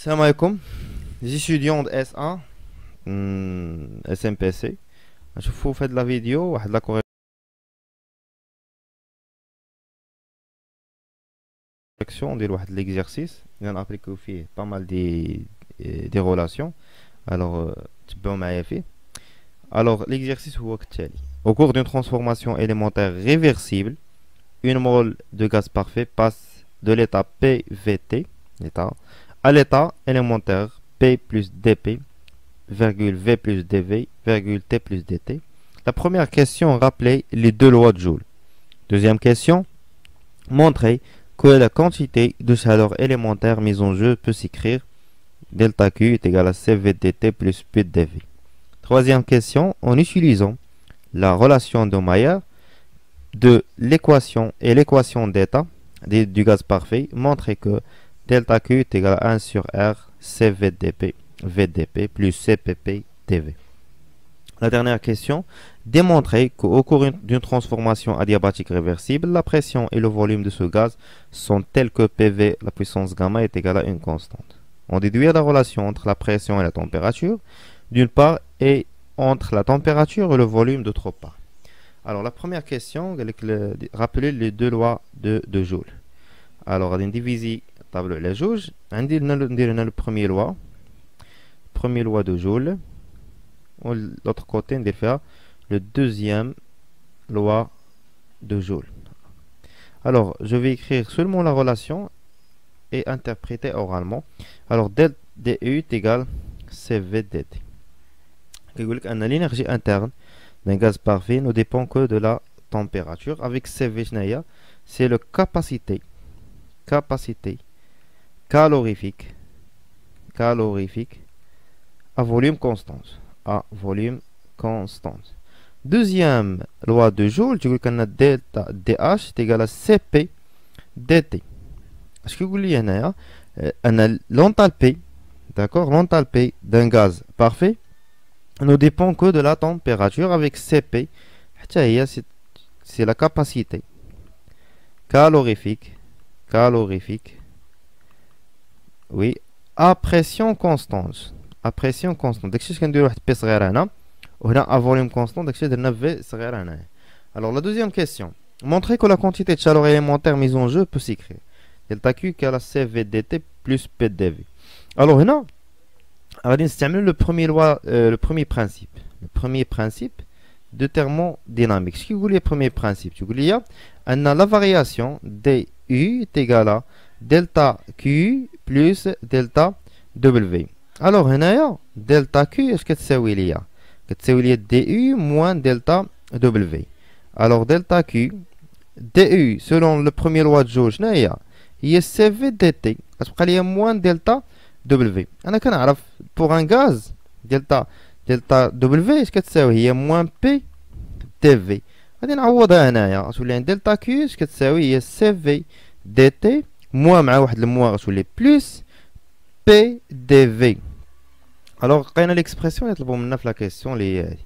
Salam alaikum, les étudiants de S1, SMPC. Je vous fais de la vidéo, de la correction, de l'exercice. Il y en a appliqué aussi pas mal des relations. Alors, tu peux m'aider fait. Alors, l'exercice est tel. Au cours d'une transformation élémentaire réversible, une mole de gaz parfait passe de l'état PVT, l'état, à l'état élémentaire P plus dP, virgule V plus dV, virgule T plus dt. La première question rappelait les deux lois de Joule. Deuxième question, montrer que la quantité de chaleur élémentaire mise en jeu peut s'écrire delta Q est égal à CV dt plus P dV. Troisième question, en utilisant la relation de Mayer de l'équation et l'équation d'état du gaz parfait, montrer que delta Q est égal à 1 sur R CVdP VdP plus CPP dV. La dernière question, démontrer qu'au cours d'une transformation adiabatique réversible, la pression et le volume de ce gaz sont tels que PV, la puissance gamma, est égale à une constante. On déduit la relation entre la pression et la température, d'une part, et entre la température et le volume, d'autre part. Alors, la première question, rappelez les deux lois de Joule. Alors, on divise les jauges. On dit le premier loi de Joule. L'autre côté, on fait le deuxième loi de Joule. Alors, je vais écrire seulement la relation et interpréter oralement. Alors, du est égal CV dt. L'énergie interne d'un gaz parfait ne dépend que de la température. Avec CV, c'est la capacité calorifique à volume constante. Deuxième loi de Joule, tu veux qu'on a delta dH est égal à Cp dt. Ce que vous voulez, on a l'enthalpie, d'accord, l'enthalpie d'un gaz parfait ne dépend que de la température. Avec Cp, c'est la capacité calorifique, oui, à pression constante. À pression constante. داكشي اش كنديرو واحد بي صغيره هنا وهنا ا فوليوم كونستون داكشي درنا في صغيره هنا. Alors la deuxième question, montrer que la quantité de chaleur élémentaire mise en jeu peut s'écrire delta Q égale à CVdT plus PdV. Alors هنا غادي نستعملوا le premier principe de thermodynamique. Ce qui vous le premier principe, tu dis la variation du est égale à delta Q plus delta W. Alors, delta Q, est-ce que c'est du moins delta W. Alors, delta Q, du, selon le premier loi de Joule, il est CV dt. Parce qu'il y a moins delta W. Pour un gaz, delta W, est-ce que c'est il y a moins P dV. غادي نعوضها هنايا غتولي عندي دلتا كيو اش كتساوي هي سي في دي تي موا مع واحد الموا غتولي بلس بي دي في. الوغ لقينا ليكسبرسيون اللي طلبوا منا في لا كيسيون اللي هي هادي.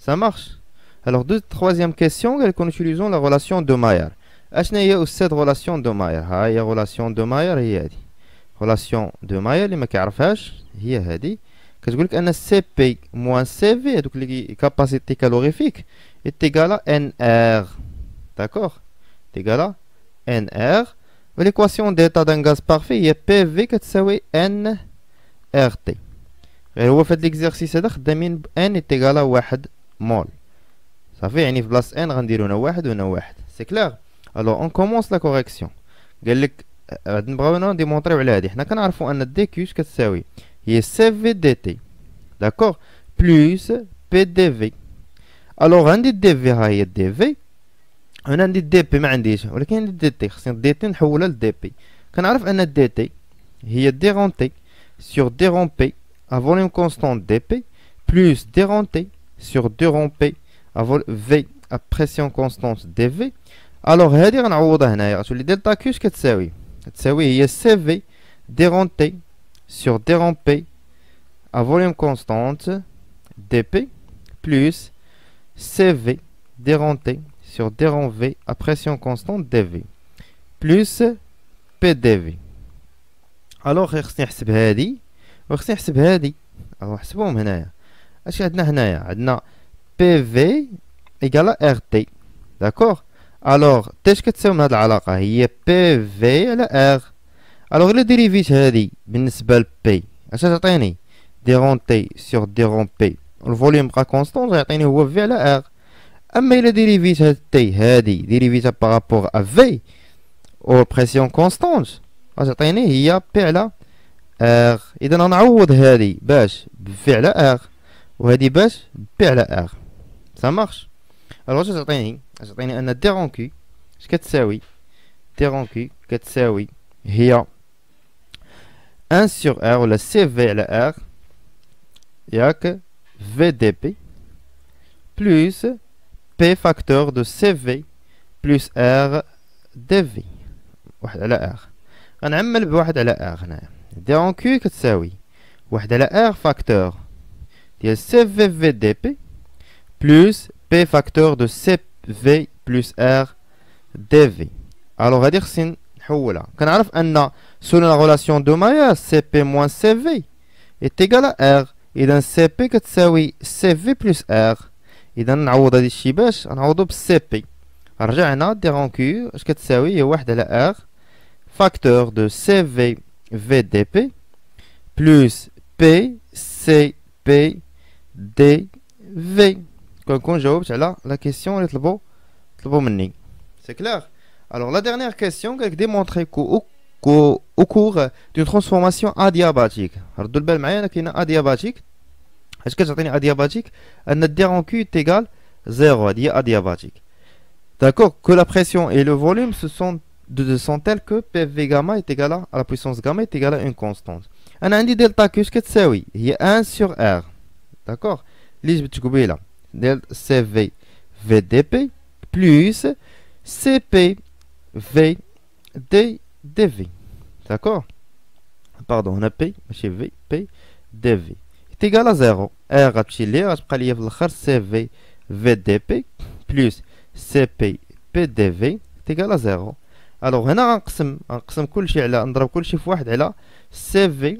Ça marche. Alors troisième question, qu'on utilisons la relation de Mayer. اشنا هي cette relation de Mayer؟ ها هي relation de Mayer هي هادي. relation de Mayer اللي ما كيعرفهاش هي هادي. كتقول لك ان سي بي موان سي في هذوك اللي كاباسيتي كالوريفيك est égal à NR. D'accord? est égal à NR. L'équation d'état d'un gaz parfait est PV qui est NRT. Et on fait l'exercice هذا خدامين N est égal à 1 mol. Ça fait يعني في بلاص N غنديرو هنا 1 وهنا 1. C'est clair? Alors on commence la correction. قال لك غادي نبغيو ديمونطريو على هذه. حنا كنعرفوا ان دي كيو اش كتساوي هي CV dt. D'accord? Plus PdV. الوغ عندي دي في ها هي دي في، انا عندي دي بي ما عنديش، ولكن عندي دي تي، خصني دي تي نحولها لدي بي. كنعرف ان دي تي هي ديرونتي سور ديرونبي ا فوليوم كونستون دي بي بلس ديرونتي سور ديرونبي ا في ا بريسيون كونستونت دي في. الوغ هادي غنعوضها هنايا غتولي دلتا كيو اش كتساوي؟ كتساوي هي سي في ديرونتي سور ديرونبي ا فوليوم كونستونت دي بي بلس CV déronté sur déront à pression constante dV plus PdV. الوغ خصني نحسب هادي وخصني نحسب هادي. الوغ نحسبهم هنايا. اش عندنا هنايا؟ عندنا بي في ايكالا ار تي. داكوغ. الوغ تي اش كتساوي من هاد العلاقة؟ هي بي في على ار. الوغ الا ديريفيت هادي بالنسبة ل بي اش تعطيني؟ ديرون تي سور ديرون بي، الفوليوم بقى كونستون غيعطيني هو في على ار. اما الا ديريفيت هاد تي هادي ديريفيتها بارابور ا في او بريسيون كونستونت غتعطيني هي بي على ار. اذا غنعوض هادي باش بفي على ار وهادي باش بي على ار. سا مارش. الوغ اش تعطيني ان ديرون كي اش كتساوي؟ ديرون كي كتساوي هي 1 sur R ولا CV على R ياك VDP plus P facteur de CV plus R dV. واحد على R غنعمل بواحد على R هنايا. ديرون كيو كتساوي واحد على R facteur ديال CV VDP plus P facteur de CV plus R dV. الوغ هادي خصني نحولها. كنعرف ان selon la relation de Maillard CP moins CV est égal à R. إذا CP كتساوي CV plus R. إذا نعوض هاد الشي باش نعوضو بالCP. رجعنا ديرون كيو اش كتساوي؟ هي واحد على R facteur de CV VDP plus P CP DV. كنكون جاوبت على لا كيسيون اللي طلبو مني. سي كلير. Alors la dernière question, démontrer qu'au cours d'une transformation adiabatique, ردوا البال معايا انا كاينه adiabatique. اش كتعطيني adiabatique؟ ان الديرون كيو est égal 0. هادي هي adiabatique. D'accord, que la pression et le volume sont tels que PV gamma est égal à la puissance gamma est égal à une constante. انا عندي دلتا كيو اش كتساوي؟ هي 1 sur R. D'accord, اللي جبت قبيله ديال CV VDP plus CP V D dV. D'accord. Pardon, on a P, ماشي V, P dV est égal à 0. R غتمشي لي غتبقى ليا في الاخر CV VDP plus CP PDV est égal à 0. الوغ هنا غنقسم كلشي على نضرب كلشي في واحد على CV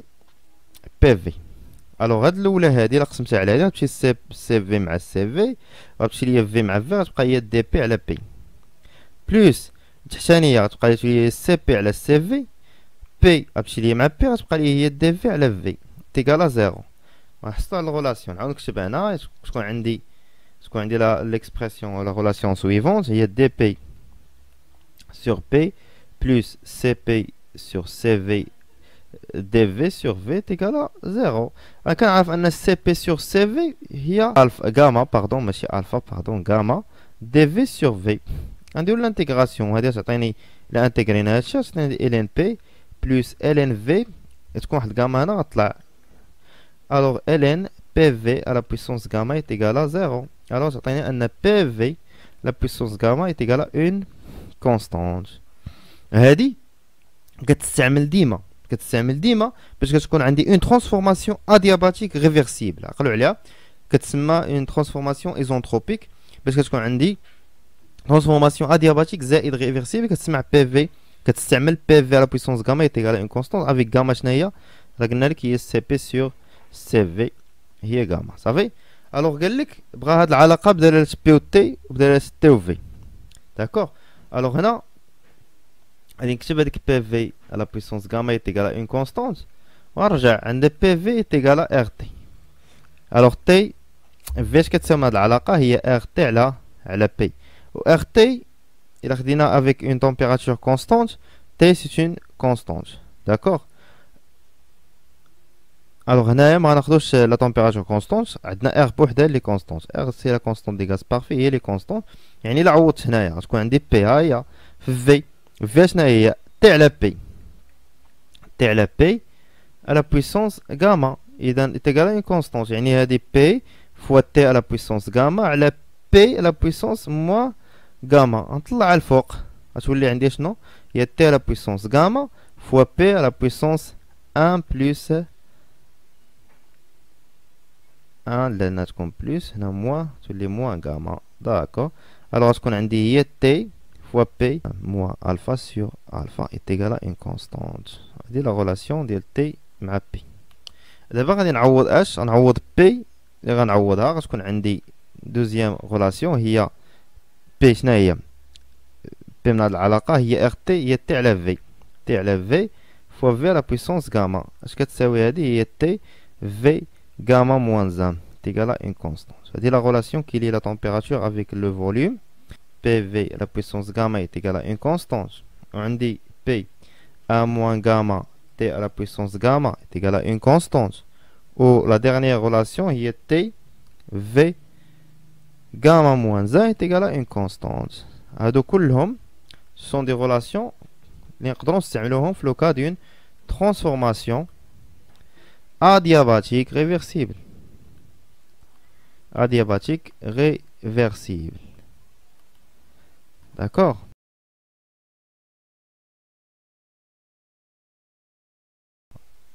PV. الوغ هاد الاولى هادي الا قسمتها على هادي غتمشي CV مع CV غتمشي ليا في مع في غتبقى هي دي بي على بي بلوس التحتانية غتبقى لي سي بي على سي في بي غتمشي ليا مع بي غتبقى لي هي دي في على في تيكالا زيرو. غنحطو على الغولاسيون نعاود نكتب هنا تكون عندي ليكسبرسيون ولا غولاسيون سويفونت هي دي بي sur P plus CP sur CV dV sur V est égal à 0. كنعرف أن CP sur CV هي alpha gamma pardon ماشي alpha pardon gamma dV sur V. غنديرو الانتيغراسيون هادي تعطيني إلا انتيغرينا هادشي تعطيني ln P plus ln V تكون واحد الغاما هنا غطلع. alors ln PV à la puissance gamma est égal à 0. alors تعطيني أن PV la puissance gamma est égal à une constante. هادي كتستعمل ديما باش كتكون عندي اون ترانسفورماسيون ادياباتيك ريفرسيبل. عقلوا عليها كتسمى اون ترانسفورماسيون ايزونتروبيك باش كتكون عندي ترانسفورماسيون ادياباتيك زائد ريفرسيبل كتسمع بي في كتستعمل بي في على بويسونس غاما ايتيغال اون كونستانت افيك غاما شنو هي راه قلنا لك هي سي بي سور سي في هي غاما صافي. الوغ قال لك بغا هاد العلاقه بدلالة بي و تي وبدلالة تي و في داكوغ. الوغ هنا غادي نكتب هاديك بي في على بويسونس غاما ايتيغال اون كونستانت ونرجع عند بي في ايتيغال ار تي. الوغ تي في اش كتساوي هاد العلاقه هي ار تي على بي و ار تي الا خدينا افيك اون تمبيراتور كونستانت تي سي اون كونستانت داكوغ. الوغ هنايا ما غناخدوش لا تمبيراتور كونستانت عندنا ار بوحدها اللي كونستانت ار سي لا كونستانت دي غاز بارفي هي لي كونستانت يعني الا عوضت هنايا غتكون عندي بي ها هي في في شنو هي تي على بي على بويسونس غاما اذا تيغال اون كونستانت يعني هادي بي فوا تي على بويسونس غاما على بي على بويسونس موا غاما نطلع الفوق غتولي عندي شنو هي تي على بويسونس غاما فوا بي على بويسونس 1 بلس 1 لأنها تكون بلس هنا موا تولي موا غاما داكو. الوغ غتكون عندي هي تي fois P moins alpha sur alpha est égal à une constante. C'est la relation de T مع P. دابا غادي نعوض اش غنعوض P اللي غنعوضها غتكون عندي دوزيام غولاسيون هي P شنو هي P من هاد العلاقة هي RT هي T على V T على V fois V à la puissance gamma اش كتساوي هادي هي T V gamma moins 1 est égal à une constante. C'est-à-dire la relation qui lie la température avec le volume PV à la puissance gamma est égal à une constante. On dit P A moins gamma T à la puissance gamma est égal à une constante. Ou la dernière relation est T V gamma moins 1 est égal à une constante. هادو كلهم ce sont des relations اللي نقدروا نستعملوهم في le cas d'une transformation adiabatique réversible. Adiabatique réversible. D'accord.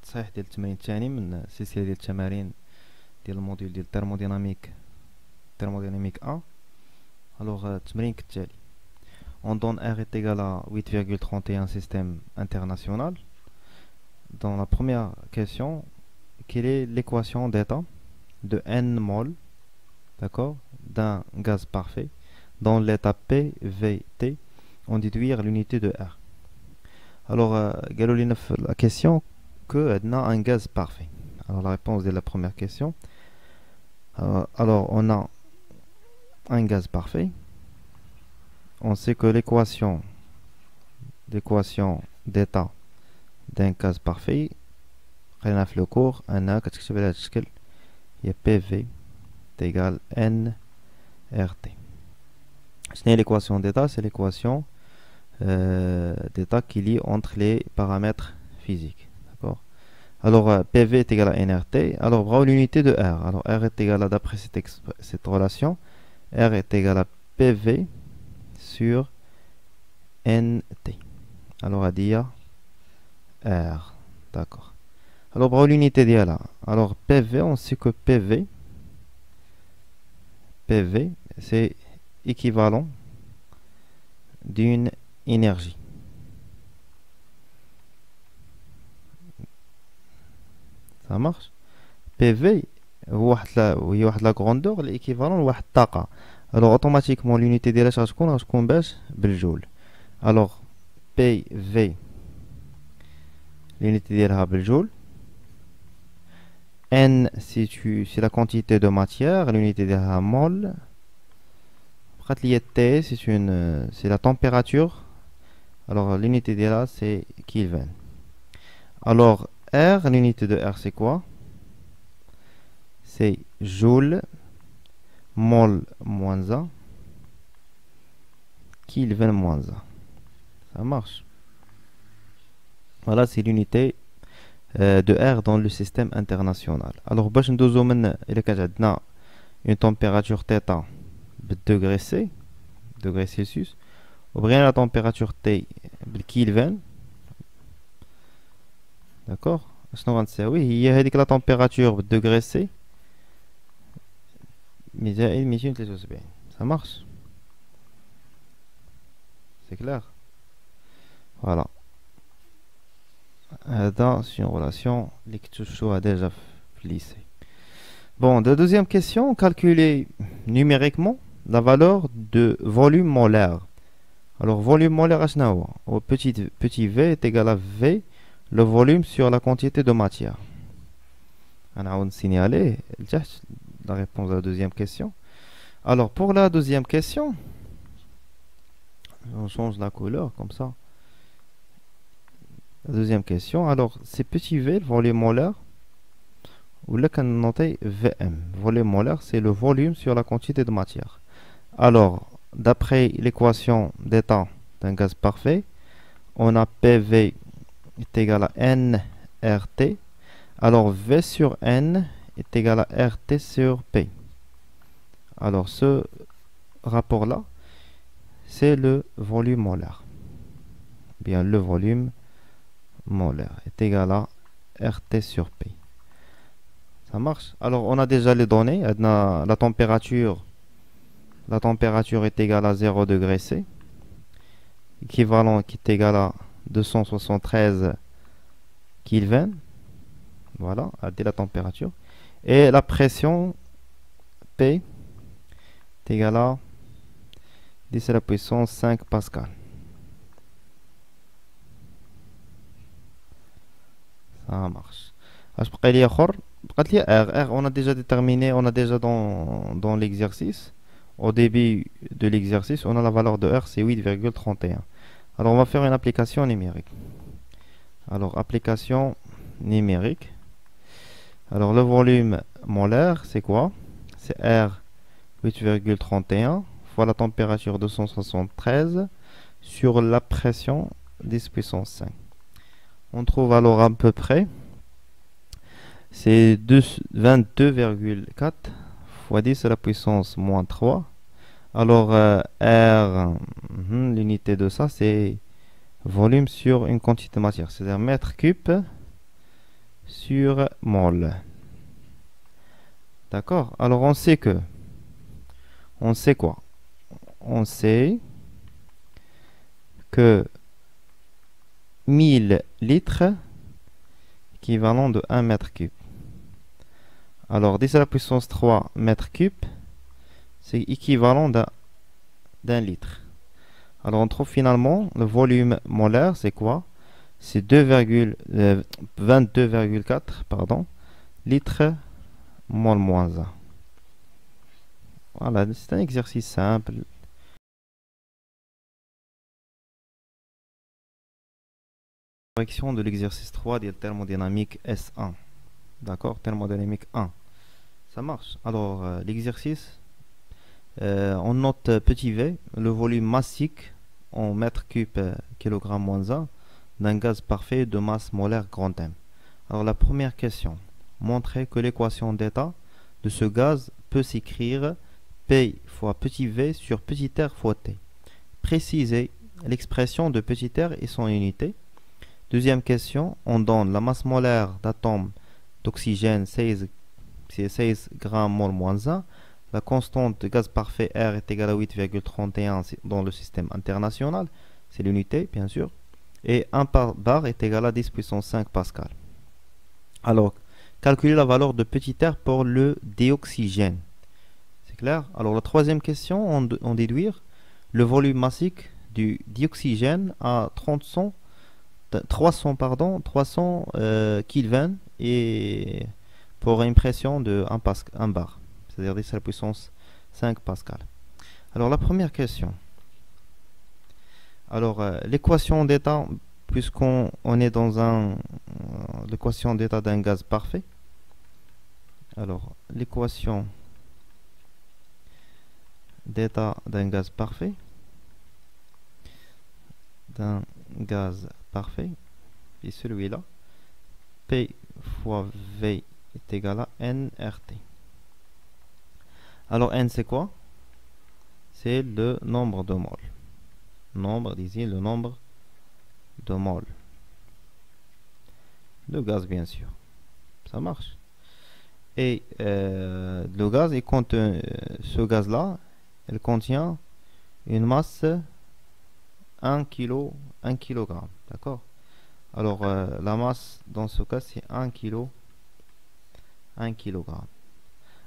صحيح ديال التمرين الثاني من سلسلة ديال التمارين ديال الموديول ديال thermodynamique 1. Alors التمرين كالتالي. On donne R est égal à 8,31 système international. Dans la première question, quelle est l'équation d'état de N mol, d'accord, d'un gaz parfait dans l'état PVT en déduire l'unité de R. Alors, la question que on a un gaz parfait. Alors, la réponse de la première question. Alors, on a un gaz parfait. On sait que l'équation d'état d'un gaz parfait, on a fait le cours, on a PV est égal à nRT. C'est l'équation d'état, c'est l'équation d'état qui lie entre les paramètres physiques. D'accord. Alors PV est égal à nRT. Alors bravo l'unité de R. Alors R est égal à, d'après cette relation, R est égal à PV sur NT. Alors à dire R. D'accord. Alors bravo l'unité d'IA. Alors PV, on sait que PV c'est équivalent d'une énergie. Ça marche. PV هي la grandeur l'équivalent de الطاقة. Alors automatiquement l'unité ديالها غتكون باش بالجول. Alors PV l'unité ديالها بالجول. N c'est la quantité de matière, l'unité de mol. T c'est la température. Alors l'unité de là c'est Kelvin. Alors R, l'unité de R c'est quoi? C'est joule mol moins 1 Kelvin moins 1. Ça marche. Voilà, c'est l'unité de R dans le système international. Alors باش ندوزو من إلا كانت عندنا une température θ بالdegré C degré Celsius وبغينا la température T بالكيلفان. d'accord. شنو غنساوي هي هذيك la température بالdegré C زائد 273. ça marche. c'est clair. voilà. C'est une relation que tu as déjà lycée. Bon, la deuxième question, calculer numériquement la valeur de volume molaire. Alors, volume molaire, au petit v est égal à V, le volume sur la quantité de matière. On a signalé la réponse à la deuxième question. Alors, pour la deuxième question, on change la couleur comme ça. La deuxième question, alors c'est petit v, le volume molaire, ou là qu'on note Vm. Volume molaire, c'est le volume sur la quantité de matière. Alors, d'après l'équation d'état d'un gaz parfait, on a PV est égal à nRT. Alors V sur N est égal à RT sur P. Alors ce rapport-là, c'est le volume molaire. Bien, le volume molaire est égal à RT sur P. Ça marche. Alors on a déjà les données. La température est égale à 0 degré C. équivalent qui est égal à 273 Kelvin. Voilà, à la température. Et la pression P est égale à 10 à la puissance 5 pascal. Ça marche. Je peux dire R. On a déjà déterminé, on a déjà dans l'exercice. Au début de l'exercice, on a la valeur de R, c'est 8,31. Alors, on va faire une application numérique. Alors, application numérique. Alors, le volume molaire, c'est quoi? C'est R 8,31 fois la température 273 sur la pression 10 puissance 5. On trouve alors à peu près, c'est 22,4 fois 10 à la puissance moins 3. Alors, R, l'unité de ça, c'est volume sur une quantité de matière, c'est-à-dire mètre cube sur mol. D'accord? Alors, on sait quoi? On sait que 1000 litres équivalent de 1 mètre cube. Alors, 10 à la puissance 3 mètres cubes, c'est équivalent d'un litre. Alors, on trouve finalement le volume molaire, c'est quoi? C'est 22,4 litres mol moins 1. Voilà, c'est un exercice simple. Correction de l'exercice 3 de thermodynamique S1. D'accord? Thermodynamique 1. Ça marche. Alors, l'exercice, on note petit v, le volume massique en mètre cube kilogramme moins 1 d'un gaz parfait de masse molaire grand M. Alors, la première question, montrer que l'équation d'état de ce gaz peut s'écrire P fois petit v sur petit r fois T. Préciser l'expression de petit r et son unité. Deuxième question, on donne la masse molaire d'atomes d'oxygène 16 grammes mol moins 1. La constante de gaz parfait R est égale à 8,31 dans le système international. C'est l'unité, bien sûr. Et 1 par bar est égal à 10 puissance 5 pascal. Alors, calculer la valeur de petit r pour le dioxygène. C'est clair? Alors, la troisième question, on déduire le volume massique du dioxygène à 300 Kelvin et pour une pression de 1 bar, c'est-à-dire 10 à la puissance 5 pascal. Alors, la première question. Alors, l'équation d'état, puisqu'on est dans l'équation d'état d'un gaz parfait. Alors, l'équation d'état d'un gaz parfait, et celui-là, P fois V est égal à nRT. Alors, N, c'est quoi? C'est le nombre de moles. Le nombre de moles de gaz, bien sûr. Ça marche. Et le gaz, ce gaz-là, il contient une masse 1 kg. D'accord? Alors, la masse, dans ce cas, c'est 1 kg.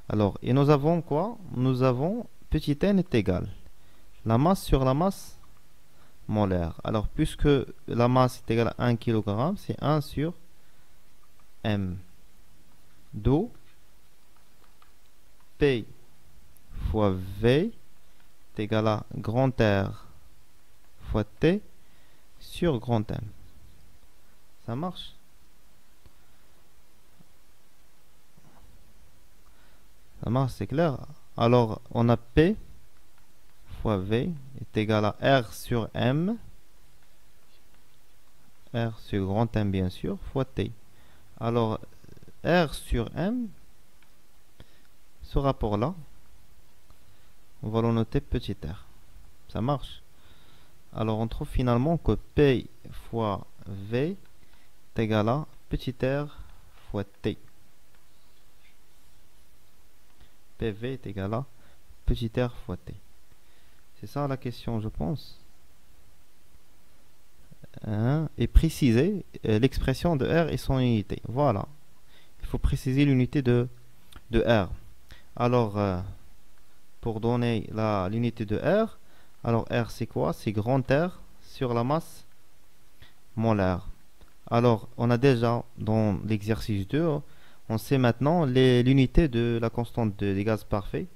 Alors, et nous avons quoi? Nous avons petit n est égal. La masse sur la masse molaire. Alors, puisque la masse est égale à 1 kg, c'est 1 sur m d'eau P fois V est égal à grand R fois T sur grand M. Ça marche? Ça marche, c'est clair? Alors, on a P fois V est égal à R sur M, R sur grand M bien sûr, fois T. Alors, R sur M, ce rapport-là, on va le noter petit r. Ça marche? Alors, on trouve finalement que P fois V est égal à petit r fois T. PV est égal à petit r fois T. C'est ça la question, je pense. hein, et préciser l'expression de R et son unité. Voilà. Il faut préciser l'unité de R. Alors, pour donner l'unité de R, alors R c'est quoi? C'est grand R sur la masse molaire. Alors, on a déjà dans l'exercice 2, on sait maintenant l'unité de la constante des gaz parfaits.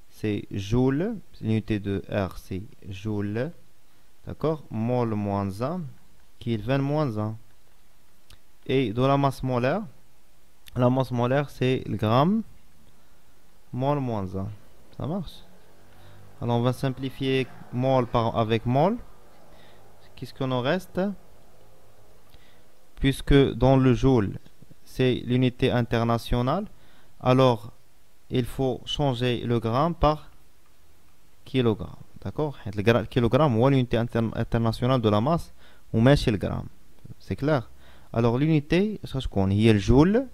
C'est joule. L'unité de R, c'est joule. D'accord? Mol moins 1, Kelvin moins 1. Et dans la masse molaire c'est le gramme, mol moins 1. Ça marche? Alors, on va simplifier mol avec mol. Qu'est-ce qu'on en reste? Puisque dans le joule, c'est l'unité internationale, alors il faut changer le gramme par kilogramme. D'accord? Le kilogramme ou l'unité internationale de la masse, on met chez le gramme. C'est clair? Alors l'unité, ça je connais, il y a le joule.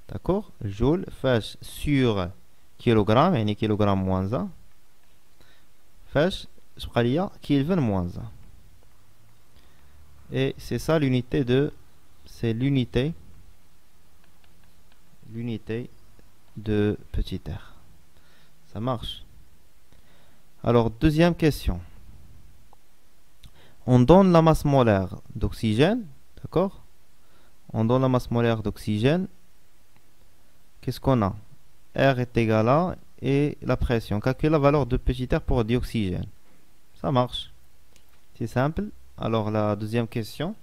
D'accord? Joule fait sur kilogramme, et kilogramme moins 1. Fait, je crois qu'il y a Kelvin moins 1. Et c'est ça l'unité c'est l'unité de petit r. Ça marche. Alors, deuxième question. On donne la masse molaire d'oxygène, d'accord? On donne la masse molaire d'oxygène. Qu'est-ce qu'on a? R est égal à, et la pression. Calcule la valeur de petit r pour dioxygène. Ça marche. C'est simple. Alors, la deuxième question.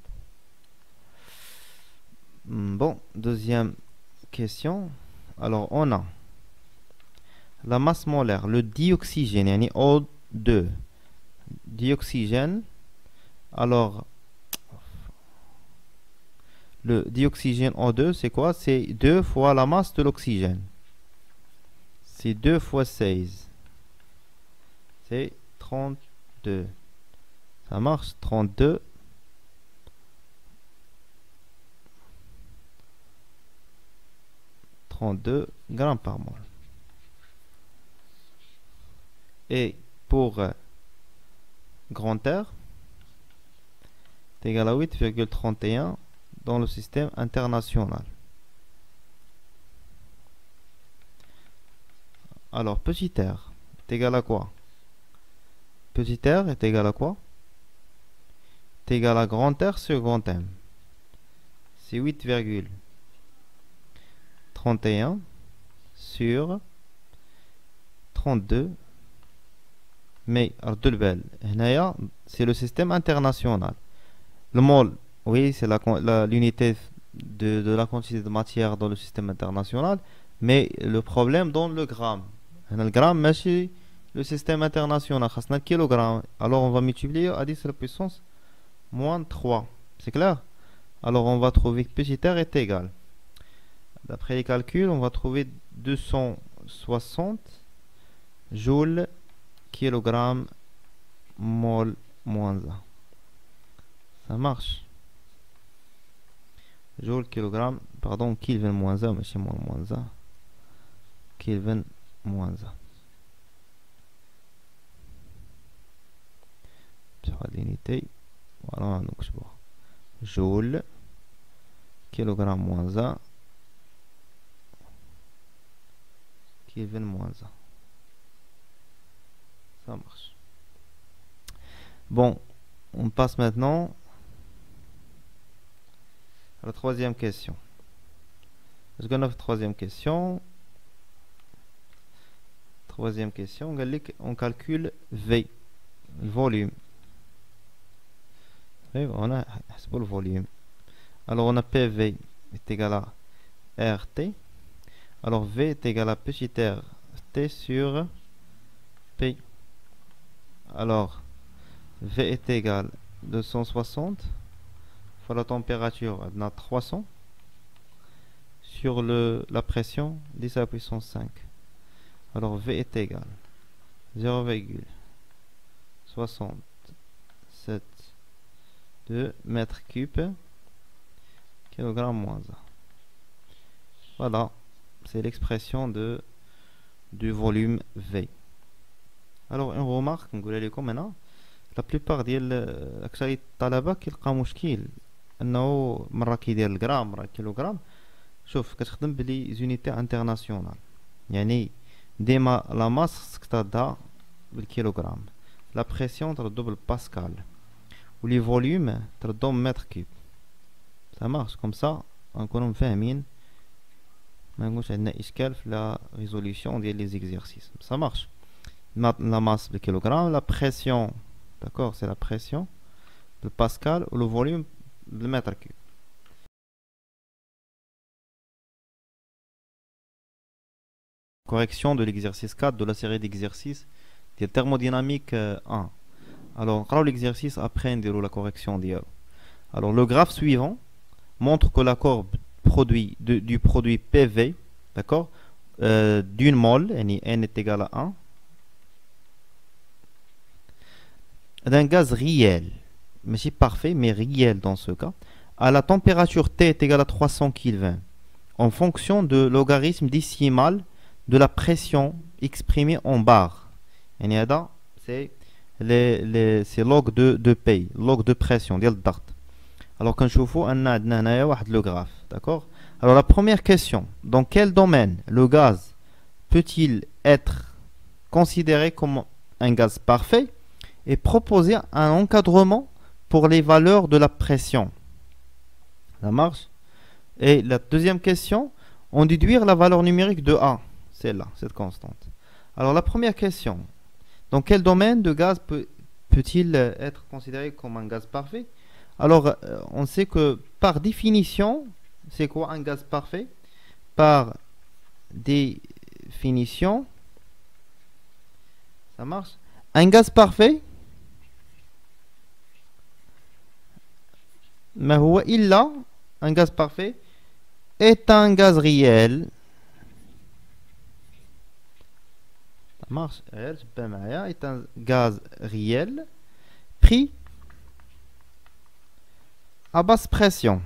Bon, deuxième question. Alors, on a la masse molaire, le dioxygène, yani O2. Dioxygène. Alors, le dioxygène O2, c'est quoi? C'est 2 fois la masse de l'oxygène. C'est 2 fois 16. C'est 32. Ça marche, 32 grammes par mol. Et pour grand R, c'est égal à 8,31 dans le système international. Alors, petit r est égal à quoi? Petit r est égal à quoi? C'est égal à grand R sur grand M. C'est 8,31 sur 32. Mais, c'est le système international. Le mol, oui, c'est l'unité de la quantité de matière dans le système international. Mais le problème dans le gramme. Le gramme, c'est le système international. C'est le kilogramme. Alors, on va multiplier à 10 à la puissance moins 3. C'est clair? Alors, on va trouver que petit r est égal. D'après les calculs, on va trouver 260 joules kilogramme mol moins 1. Ça marche. Joule kilogramme, pardon, Kelvin moins 1, mais c'est mol moins 1. Kelvin moins 1. Sur l'unité. Voilà, donc je vois. Joule, kilogramme moins 1, Kelvin moins 1. Ça marche. Bon, on passe maintenant à la troisième question. Est-ce qu'on a la troisième question? Troisième question, on calcule V, le volume. On a le volume. Alors on a PV est égal à RT. Alors V est égal à petit r T sur P. Alors V est égal à 260 fois la température à 300 sur la pression 10 à la puissance 5. Alors V est égal à 0,67 de mètres cubes kilogramme moins 1. Voilà, c'est l'expression du volume V. Alors, une remarque, on va aller maintenant. لا بليبار ديال اكثر الطلبه كيلقى مشكل انه مره كيدير الغرام مره كيلوغرام. شوف كتخدم بلي زونيتي انترناسيونال، يعني ديما لا ماس خصك تردها بالكيلوغرام، لا بريسيون تردو بالباسكال، ولي فوليوم تردهم متر كيوب. ça marche comme ça غنكونو فاهمين، ما نكونش عندنا اشكال في لا ريزوليسيون ديال لي زيكزيرسيس. ça marche. la masse le kilogramme, la pression, d'accord, c'est la pression, le pascal, ou le volume, le mètre cube. Correction de l'exercice 4 de la série d'exercices de thermodynamique 1. Alors, on l'exercice après la correction d'hier. Alors, le graphe suivant montre que la courbe du produit PV, d'accord, d'une mole, n est égal à 1, d'un gaz réel, mais c'est parfait, mais réel dans ce cas, à la température T est égale à 300 Kelvin, en fonction de logarithme décimal de la pression exprimée en bar. C'est log de P, log de pression, alors quand je vous le graphe, d'accord. Alors la première question, dans quel domaine le gaz peut-il être considéré comme un gaz parfait et proposer un encadrement pour les valeurs de la pression? Ça marche. Et la deuxième question, on déduire la valeur numérique de A, c'est là, cette constante. Alors la première question, dans quel domaine de gaz peut-il être considéré comme un gaz parfait? Alors on sait que par définition, c'est quoi un gaz parfait? Par définition, ça marche. Un gaz parfait, mais il a un gaz parfait est un gaz réel. Ça marche. Est un gaz réel pris à basse pression.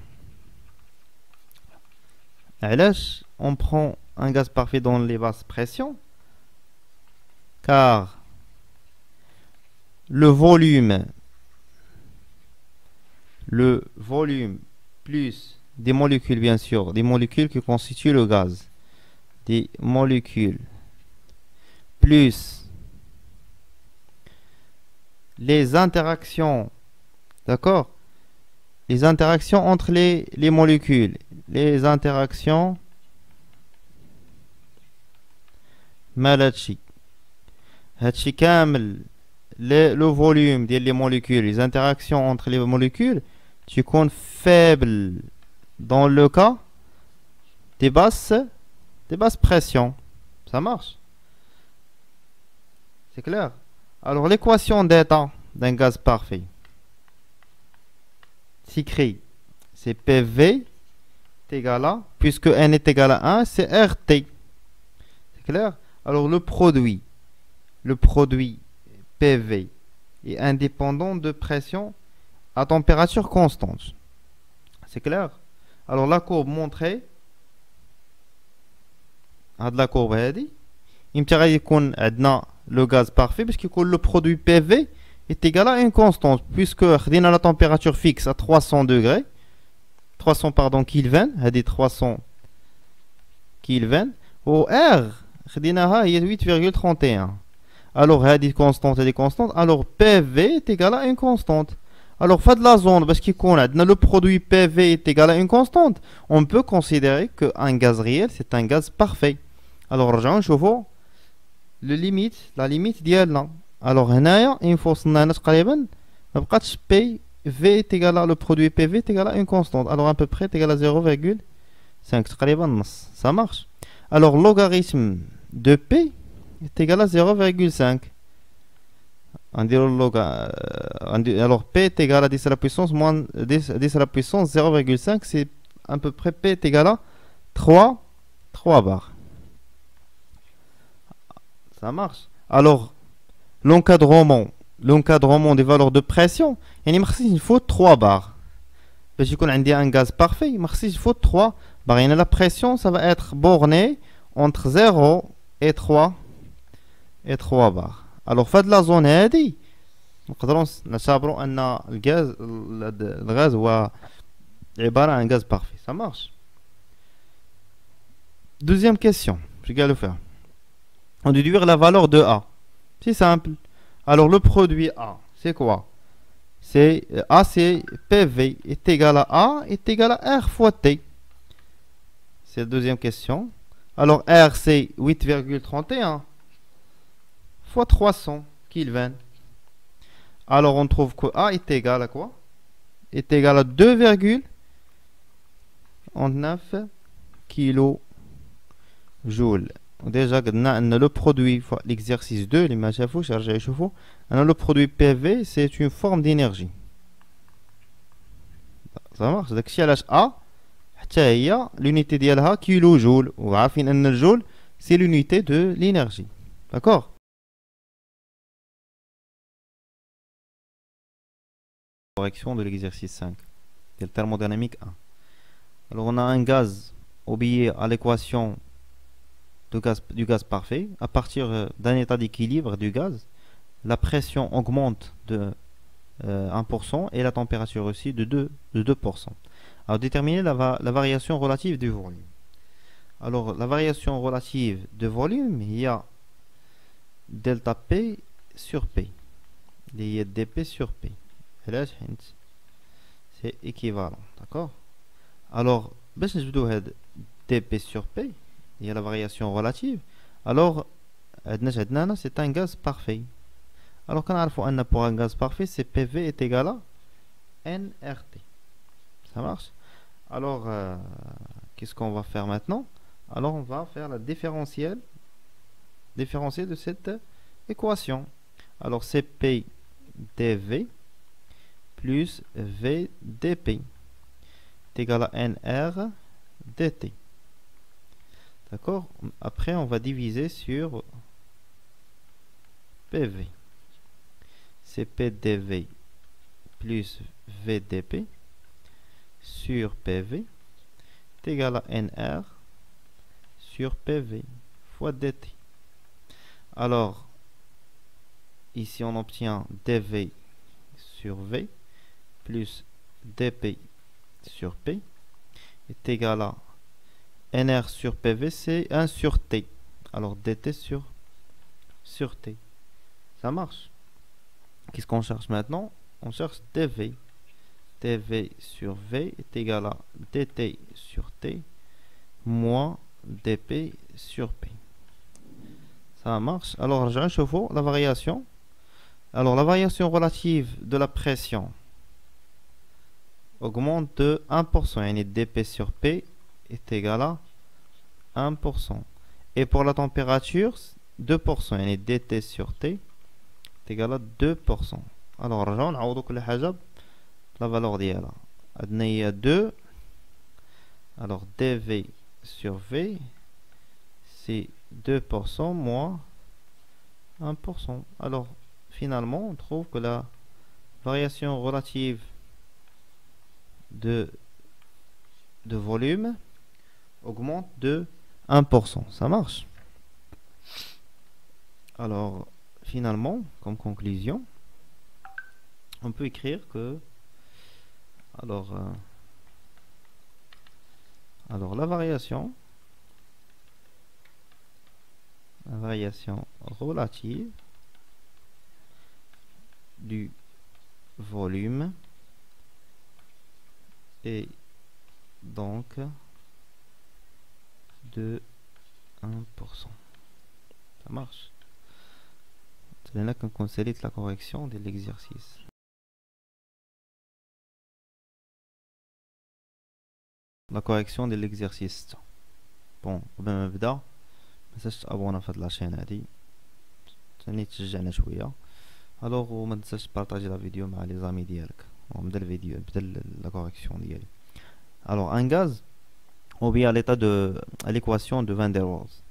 On prend un gaz parfait dans les basses pressions car le volume plus des molécules, bien sûr, des molécules qui constituent le gaz, des molécules plus les interactions, d'accord, les interactions entre les molécules, les interactions le volume des molécules, les interactions entre les molécules, tu comptes faible dans le cas des basses pressions. Ça marche? C'est clair? Alors l'équation d'état d'un gaz parfait s'écrit, c'est PV est égal à, puisque N est égal à 1, c'est RT. C'est clair? Alors le produit PV est indépendant de pression à température constante. C'est clair? Alors la courbe montrée, la courbe il le gaz parfait parce que le produit PV est égal à une constante, puisque on a la température fixe à 300 degrés, 300 pardon Kelvin, 300 Kelvin, au R il y a 8,31. alors هذه constante et des constantes, alors PV est égal à une constante. Alors fait de la zone parce qu'il connaît le produit PV est égal à une constante, on peut considérer qu'un gaz réel c'est un gaz parfait. alors rejoignons la limite ديالنا. alors هنايا il faut صلنا تقريبا ما بقاتش PV est égal à le produit PV est égal à une constante, alors à peu près est égal à 0,5 تقريبا نص. ça marche. alors logarithme de P est égal à 0,5. Alors P est égal à 10 à la puissance moins 10 à la puissance 0,5, c'est à peu près P est égal à 3 bars. Ça marche. Alors l'encadrement des valeurs de pression, il faut 3 bars. Parce que quand on a un gaz parfait, il faut 3 bars. La pression, ça va être borné entre 0 et 3 bars. alors faites la zone هذه نقدروا نعتبروا ان الغاز هو عباره عن gaz parfait. Ça marche. Deuxième question, je vais le faire. On déduire la valeur de A. C'est simple. Alors le produit A, c'est quoi? C'est A, c'est PV est égal à A est égal à R fois T. C'est la deuxième question. Alors R, c'est 8,31 fois 300 Kelvin. Alors on trouve que A est égal à quoi? Est égal à 2,9 kJ. Déjà, le produit, l'exercice 2, l'image à vous, chargé chauffe. Le produit PV, c'est une forme d'énergie. Ça marche. Donc, si elle a A, l'unité d'ILH, kilojoule. Ou afin le joule, c'est l'unité de l'énergie. D'accord? Correction de l'exercice 5. C'est le thermodynamique 1. Alors, on a un gaz obéi à l'équation du gaz parfait. À partir d'un état d'équilibre du gaz, la pression augmente de 1% et la température aussi de 2%. Alors déterminer la variation relative du volume. Alors la variation relative de volume, il y a delta P sur P. Il y a dP sur P. C'est équivalent. D'accord? Alors, dP sur P, il y a la variation relative. Alors, c'est un gaz parfait. Alors, quand on a pour un gaz parfait, c'est PV est égal à nRT. Ça marche? Alors, qu'est-ce qu'on va faire maintenant? Alors, on va faire la différentielle de cette équation. Alors, c'est P dV plus V dP est égal à nR dt. D'accord? Après, on va diviser sur PV. C'est PdV plus VdP sur PV est égal à nR sur PV fois dt. Alors, ici on obtient dV sur V plus dP sur P est égal à nR sur PV, c'est 1 sur T. Alors dt sur T. Ça marche. Qu'est-ce qu'on cherche maintenant? On cherche dV. dV sur V est égal à dt sur T moins dP sur P. Ça marche. Alors, j'ai un chauffe-eau, la variation. Alors, la variation relative de la pression augmente de 1%. Et dP sur P est égal à 1%. Et pour la température, 2%. Et dt sur T est égal à 2%. Alors, on a la valeur d'IA. Il y a 2. Alors, dV sur V, c'est 2% moins 1%. Alors, finalement, on trouve que la variation relative de volume augmente de 1%. Ça marche. Alors, finalement, comme conclusion, on peut écrire que alors la variation relative du volume est donc de 1%. Ça marche. C'est là qu'on consolide la correction de l'exercice. La correction de l'exercice. Bon, قبل ما نبدا متنساش تابونا في هاد لاشين هادي ثاني تشجعنا شويه. الوغ وما تنساش تبارطاجي لا فيديو مع لي زامي ديالك. بدا الفيديو بدا لا كوريكسيون ديالي. Alors un gaz obéit à l'état de à l'équation de Van der Waals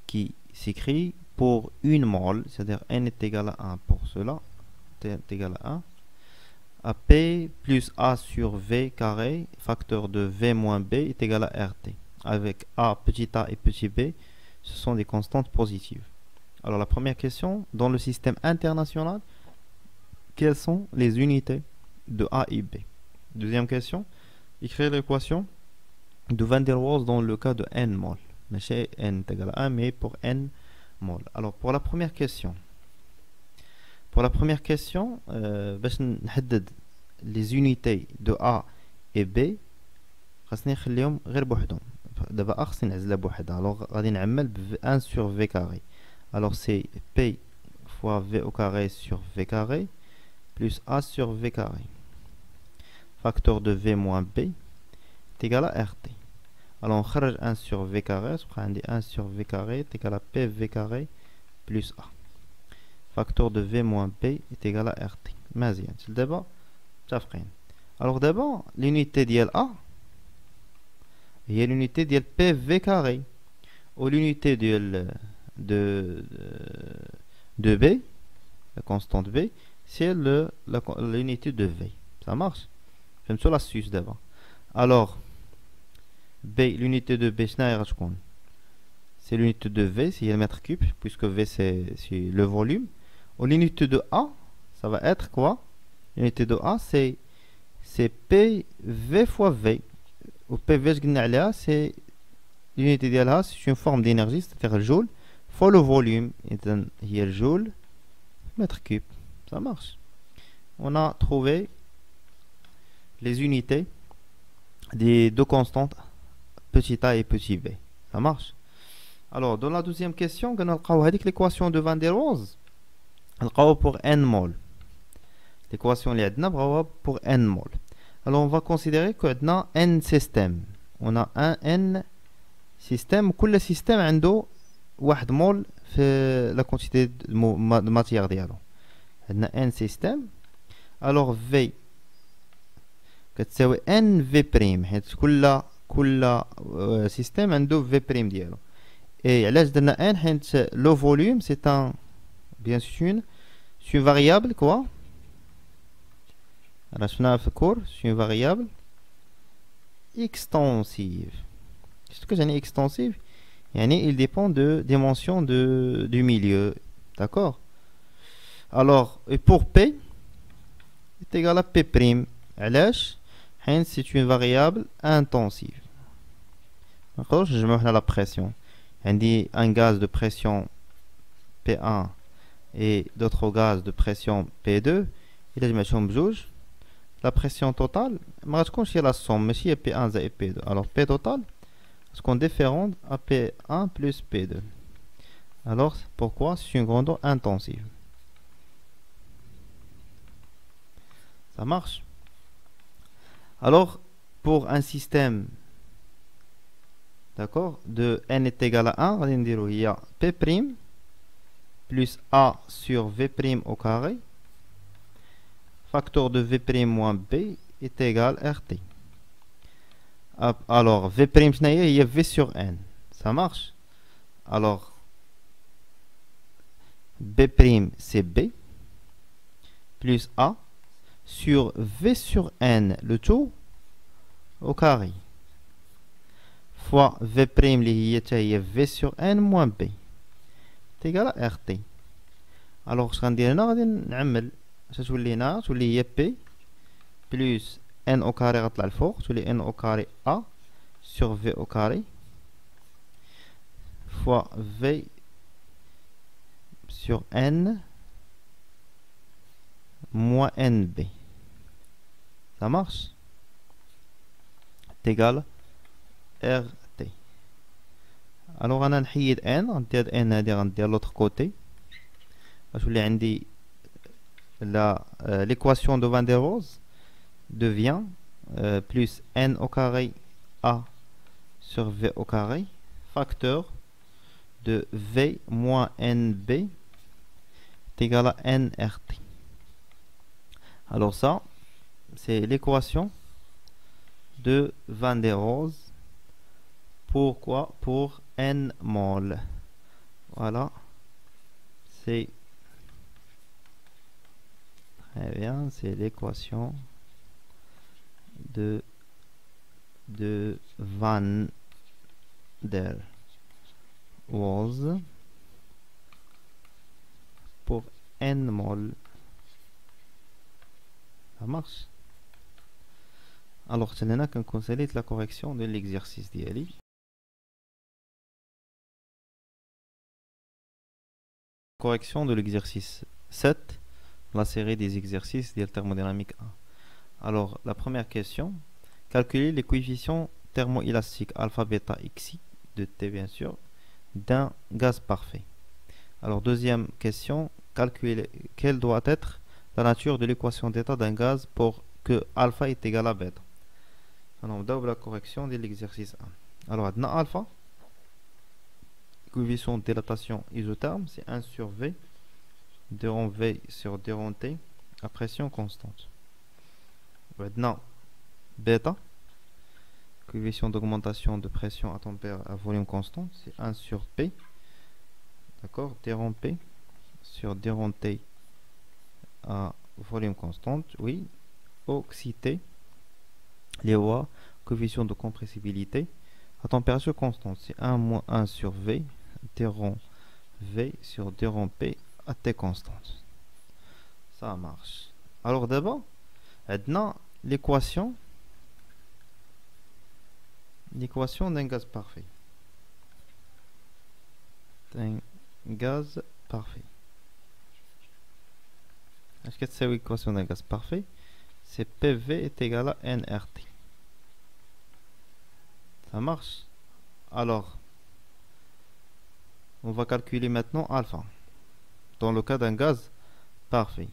qui s'écrit pour une mole, c'est-à-dire n est égal à 1 pour cela, t est égal à 1 à P plus A sur V carré, facteur de V moins B est égal à RT. Avec A, petit a et petit b, ce sont des constantes positives. Alors la première question, dans le système international, quelles sont les unités de A et B? Deuxième question, écrire l'équation de Van der Waals dans le cas de n mol. Mais chez n est égal à 1, mais pour n mol. Alors, pour la première question, باش نحدد les unités de A et B خاصني نخليهم غير بوحدهم. دابا خاصني نعزلها بوحدها. Alors غادي نعمل ب 1 sur v carré. Alors c'est P fois v au carré sur v carré plus A sur v carré. Facteur de v moins B est égal à RT. Alors on خرج 1 sur v carré, je prends 1 sur v carré est égal à pv carré plus A. Facteur de v moins B est égal à RT. مزيان. دابا متفقين. Alors d'abord l'unité ديال A هي l'unité ديال pv carré ou l'unité de B, la constante B, c'est l'unité de V. Ça marche? J'aime sur l'astuce d'abord. Alors, B, l'unité de B, c'est l'unité de V, c'est le mètre cube, puisque V c'est le volume. Ou l'unité de A, ça va être quoi? L'unité de A, c'est PV fois V. Ou PV, c'est l'unité de A, c'est une forme d'énergie, c'est-à-dire joule, fois le volume. Et il y a le joule, mètre cube. Ça marche. On a trouvé les unités des deux constantes, petit a et petit b. Ça marche. Alors, dans la deuxième question, on a l'équation de Van der Waals. On pour n mol. L'équation pour n mol. Alors, on va considérer qu'on a n système. On a un n système. Tout système a 1 mol في la quantité de matière ديالو. عندنا n système. Alors v كتساوي n v prime حيت كل système عنده v prime ديالو. Et علاش درنا n حيت le volume c'est un bien sûr c'est une variable quoi. راه شفناها في الكور c'est une variable extensive. Qu'est-ce que يعني extensive? Il dépend de dimension du milieu. D'accord? Alors, et pour P est égal à P'. C'est une variable intensive. D'accord? Je mets la pression. On dit un gaz de pression P1 et d'autres gaz de pression P2. Et là, je mets la pression totale, c'est la somme, mais si P1 et P2. Alors, P total, ce qu'on différente à P1 plus P2. Alors, pourquoi? C'est une grandeur intensive. Ça marche. Alors, pour un système, d'accord, de n est égal à 1, il y a P' plus A sur V' au carré. Facteur de V' moins B est égal à RT. Alors, V', il y a V sur N. Ça marche? Alors, B' c'est B plus A sur V sur N, le tout au carré, fois V', il y a V sur N moins B. C'est égal à RT. Alors, ce qu'on dit là, c'est P plus n au carré غطلع الفوق تولي n au carré a sur v au carré fois v sur n moins nb. Ça marche? C'est égal rt. Alors on a نحيد n, غندير n هادي غندير l'autre côté غتولي عندي l'équation de Van der Waals devient plus n au carré a sur v au carré facteur de v moins nb est égal à nrt. Alors ça c'est l'équation de Van der Waals. Pourquoi? Pour n mol. Voilà, c'est très bien, c'est l'équation de Van der Waals pour n mol Ça marche. Alors, on consolide la correction de l'exercice d'IALI. Correction de l'exercice 7, la série des exercices de thermodynamique 1. Alors, la première question, calculer les coefficients thermoélastiques alpha, bêta, xi, de T bien sûr, d'un gaz parfait. Alors, deuxième question, calculer quelle doit être la nature de l'équation d'état d'un gaz pour que alpha est égal à bêta. Alors, on double la correction de l'exercice 1. Alors, on a alpha, coefficient de dilatation isotherme, c'est 1 sur V, d rond V sur d rond T, à pression constante. Maintenant, bêta, coefficient d'augmentation de pression à température à volume constant, c'est 1 sur P, d'accord, d rond P sur d rond T à volume constante, oui, oxyté, les OA, coefficient de compressibilité à température constante, c'est 1 moins 1 sur V, d rond V sur d rond P à T constante. Ça marche. Alors d'abord, maintenant, l'équation d'un gaz parfait. Un gaz parfait. Est-ce que c'est l'équation d'un gaz parfait? C'est PV est égal à nRT. Ça marche. Alors, on va calculer maintenant alpha. Dans le cas d'un gaz parfait.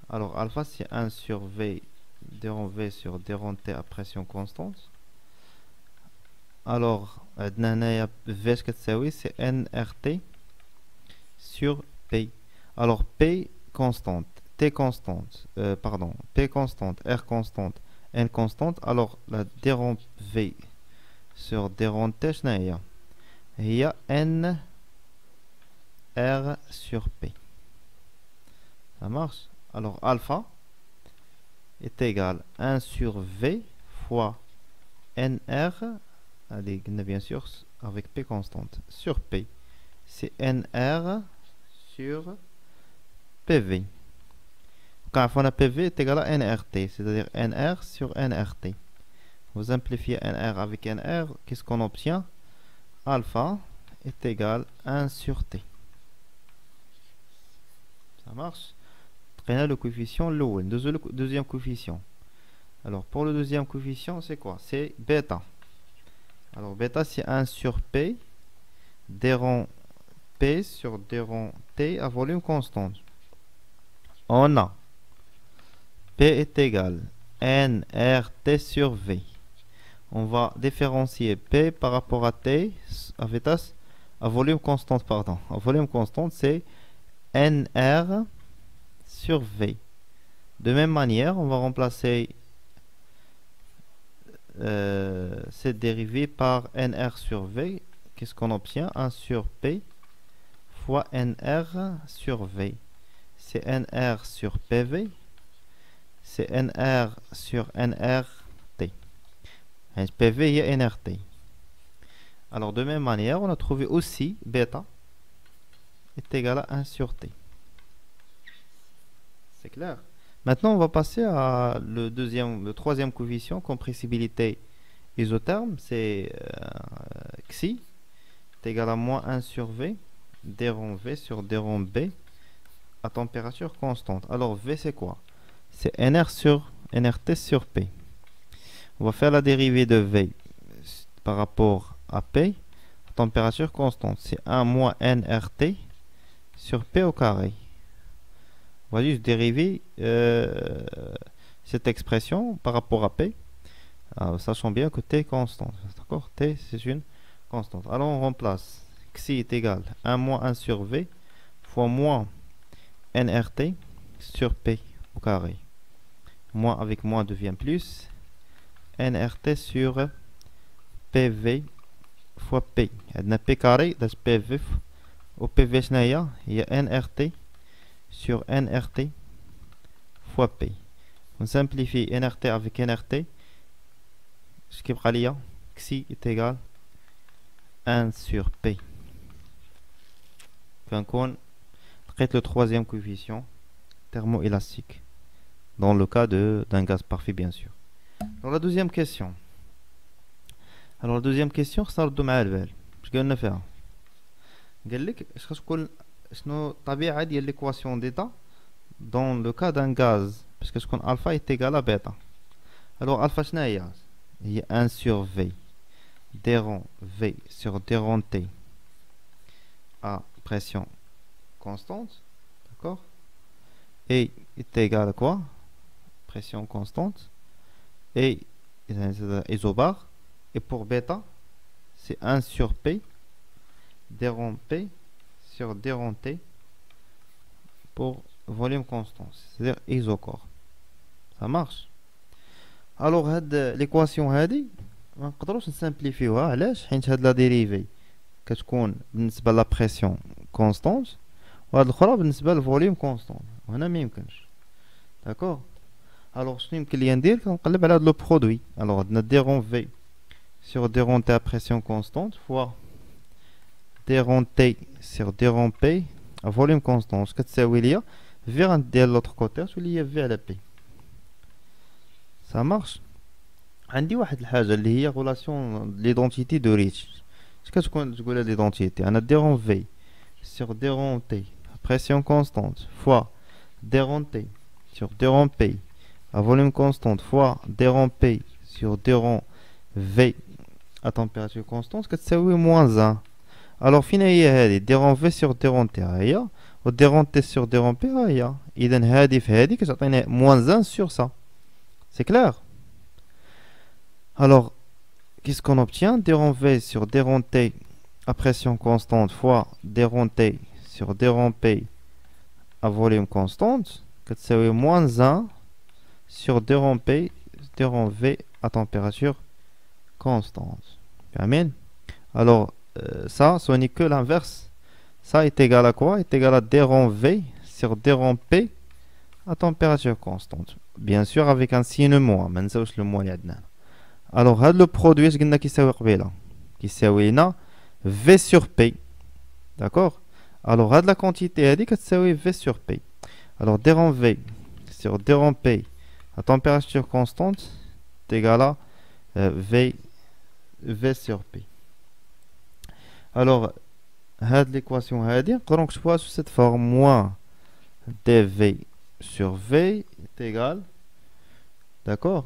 Alors, alpha, c'est 1 sur V, d rond V sur d rond T à pression constante. Alors, V, c'est nRT sur P. Alors, P constante, T constante, P constante, R constante, N constante. Alors, la d rond V sur d rond T, il y a N R sur P. Ça marche? Alors, alpha est égal à 1 sur V fois NR, allez, bien sûr, avec P constante, sur P. C'est NR sur PV. Quand on a PV est égal à NRT, c'est-à-dire NR sur NRT. Vous simplifiez NR avec NR, qu'est-ce qu'on obtient? Alpha est égal à 1 sur T. Ça marche? Prenez le coefficient l'ON, deuxième coefficient. Alors pour le deuxième coefficient, c'est quoi? C'est bêta. Alors bêta, c'est 1 sur P, d rond P sur d rond T à volume constant. On a P est égal à nRT sur V. On va différencier P par rapport à T à volume constant, pardon. À volume constant, c'est NR sur V. De même manière, on va remplacer cette dérivée par NR sur V. Qu'est-ce qu'on obtient? 1 sur P fois NR sur V. C'est NR sur PV. C'est NR sur NRT. PV et NRT. Alors, de même manière, on a trouvé aussi bêta est égal à 1 sur T. C'est clair? Maintenant, on va passer à le troisième coefficient, compressibilité isotherme, c'est xi est égal à moins 1 sur V, d rond V sur d rond B à température constante. Alors, V, c'est quoi? C'est NRT sur P. On va faire la dérivée de V par rapport à P, à température constante. C'est 1 moins NRT sur P au carré. On va juste dériver cette expression par rapport à P, sachant bien que T est constante. D'accord? T, c'est une constante. Alors, on remplace xi est égal à 1 moins 1 sur V fois moins NRT sur P au carré. Moins avec moins devient plus. NRT sur PV fois P. عندنا P carré ده PV au PV شناهي هي NRT sur NRT fois P. On simplifie NRT avec NRT. Ce qui est lié, xi est égal à 1 sur P. Donc on traite le troisième coefficient thermoélastique. dans le cas d'un gaz parfait, bien sûr. Alors, la deuxième question. Alors, la deuxième question, c'est le je قلنا فيها قال لك اش غتكون شنو الطبيعة ديال l'équation d'état dans le cas d'un gaz parce que شكون alpha est égal à bêta. Alors alpha شنو هي 1 sur V d rond V sur d rond T à pression constante, d'accord, et est égal à quoi? Pression constante et isobar, et pour bêta c'est 1 sur P d rond P sur d rond T pour volume constant, c'est-à-dire isocore. Ça marche. Alors l'équation هذه ما نقدروش نسامبليفيوها. علاش؟ حيت هاد لا ديريفي كتكون بالنسبه لا بريسيون كونستانت وهاد الاخرى بالنسبه للفوليوم كونستانت، وهنا ما يمكنش. داكوغ. الوغ شنو يمكن ليا ندير؟ كنقلب على هاد لو برودوي. الوغ عندنا دي رون في sur دي رون تي à pression constante fois دي رون تي sur دي رون بي à volume constant. واش كتساوي ليا في غندير لوطر كوتي تولي هي في على بي. Ça marche. عندي واحد الحاجه اللي هي غولاسيون ليدونتيتي دو ريتش. اش كتكون تقول ليدونتيتي؟ انا دي رون في sur دي رون تي pression constante fois دي رون تي sur دي رون بي à volume constante fois دي رون بي sur دي رون في à température constante كتساوي موان 1. الوغ فين هي هذه؟ دي رون في sur دي رون تي ها هي، و دي رون تي sur دي رون بي ها هي. اذا هذه في هذه كتعطينا موان 1 sur ça. C'est clair? Alors, qu'est-ce qu'on obtient? D rond V sur D rond T à pression constante fois D rond T sur D rond P à volume constante, c'est moins 1 sur D rond P, D rond V à température constante. Amen. Alors, ça, ce n'est que l'inverse. Ça est égal à quoi? Est égal à D rond V sur D rond P à température constante. Bien sûr, avec un signe moins. Mais ça, c'est le moins. Alors, le produit, ce qui s'appelle là, V sur P. D'accord? Alors, la quantité, c'est V sur P. Alors, D rond V sur D rond P à température constante est égal à V sur P. Alors, l'équation, on peut sous cette forme, moins dV sur V est égal, d'accord,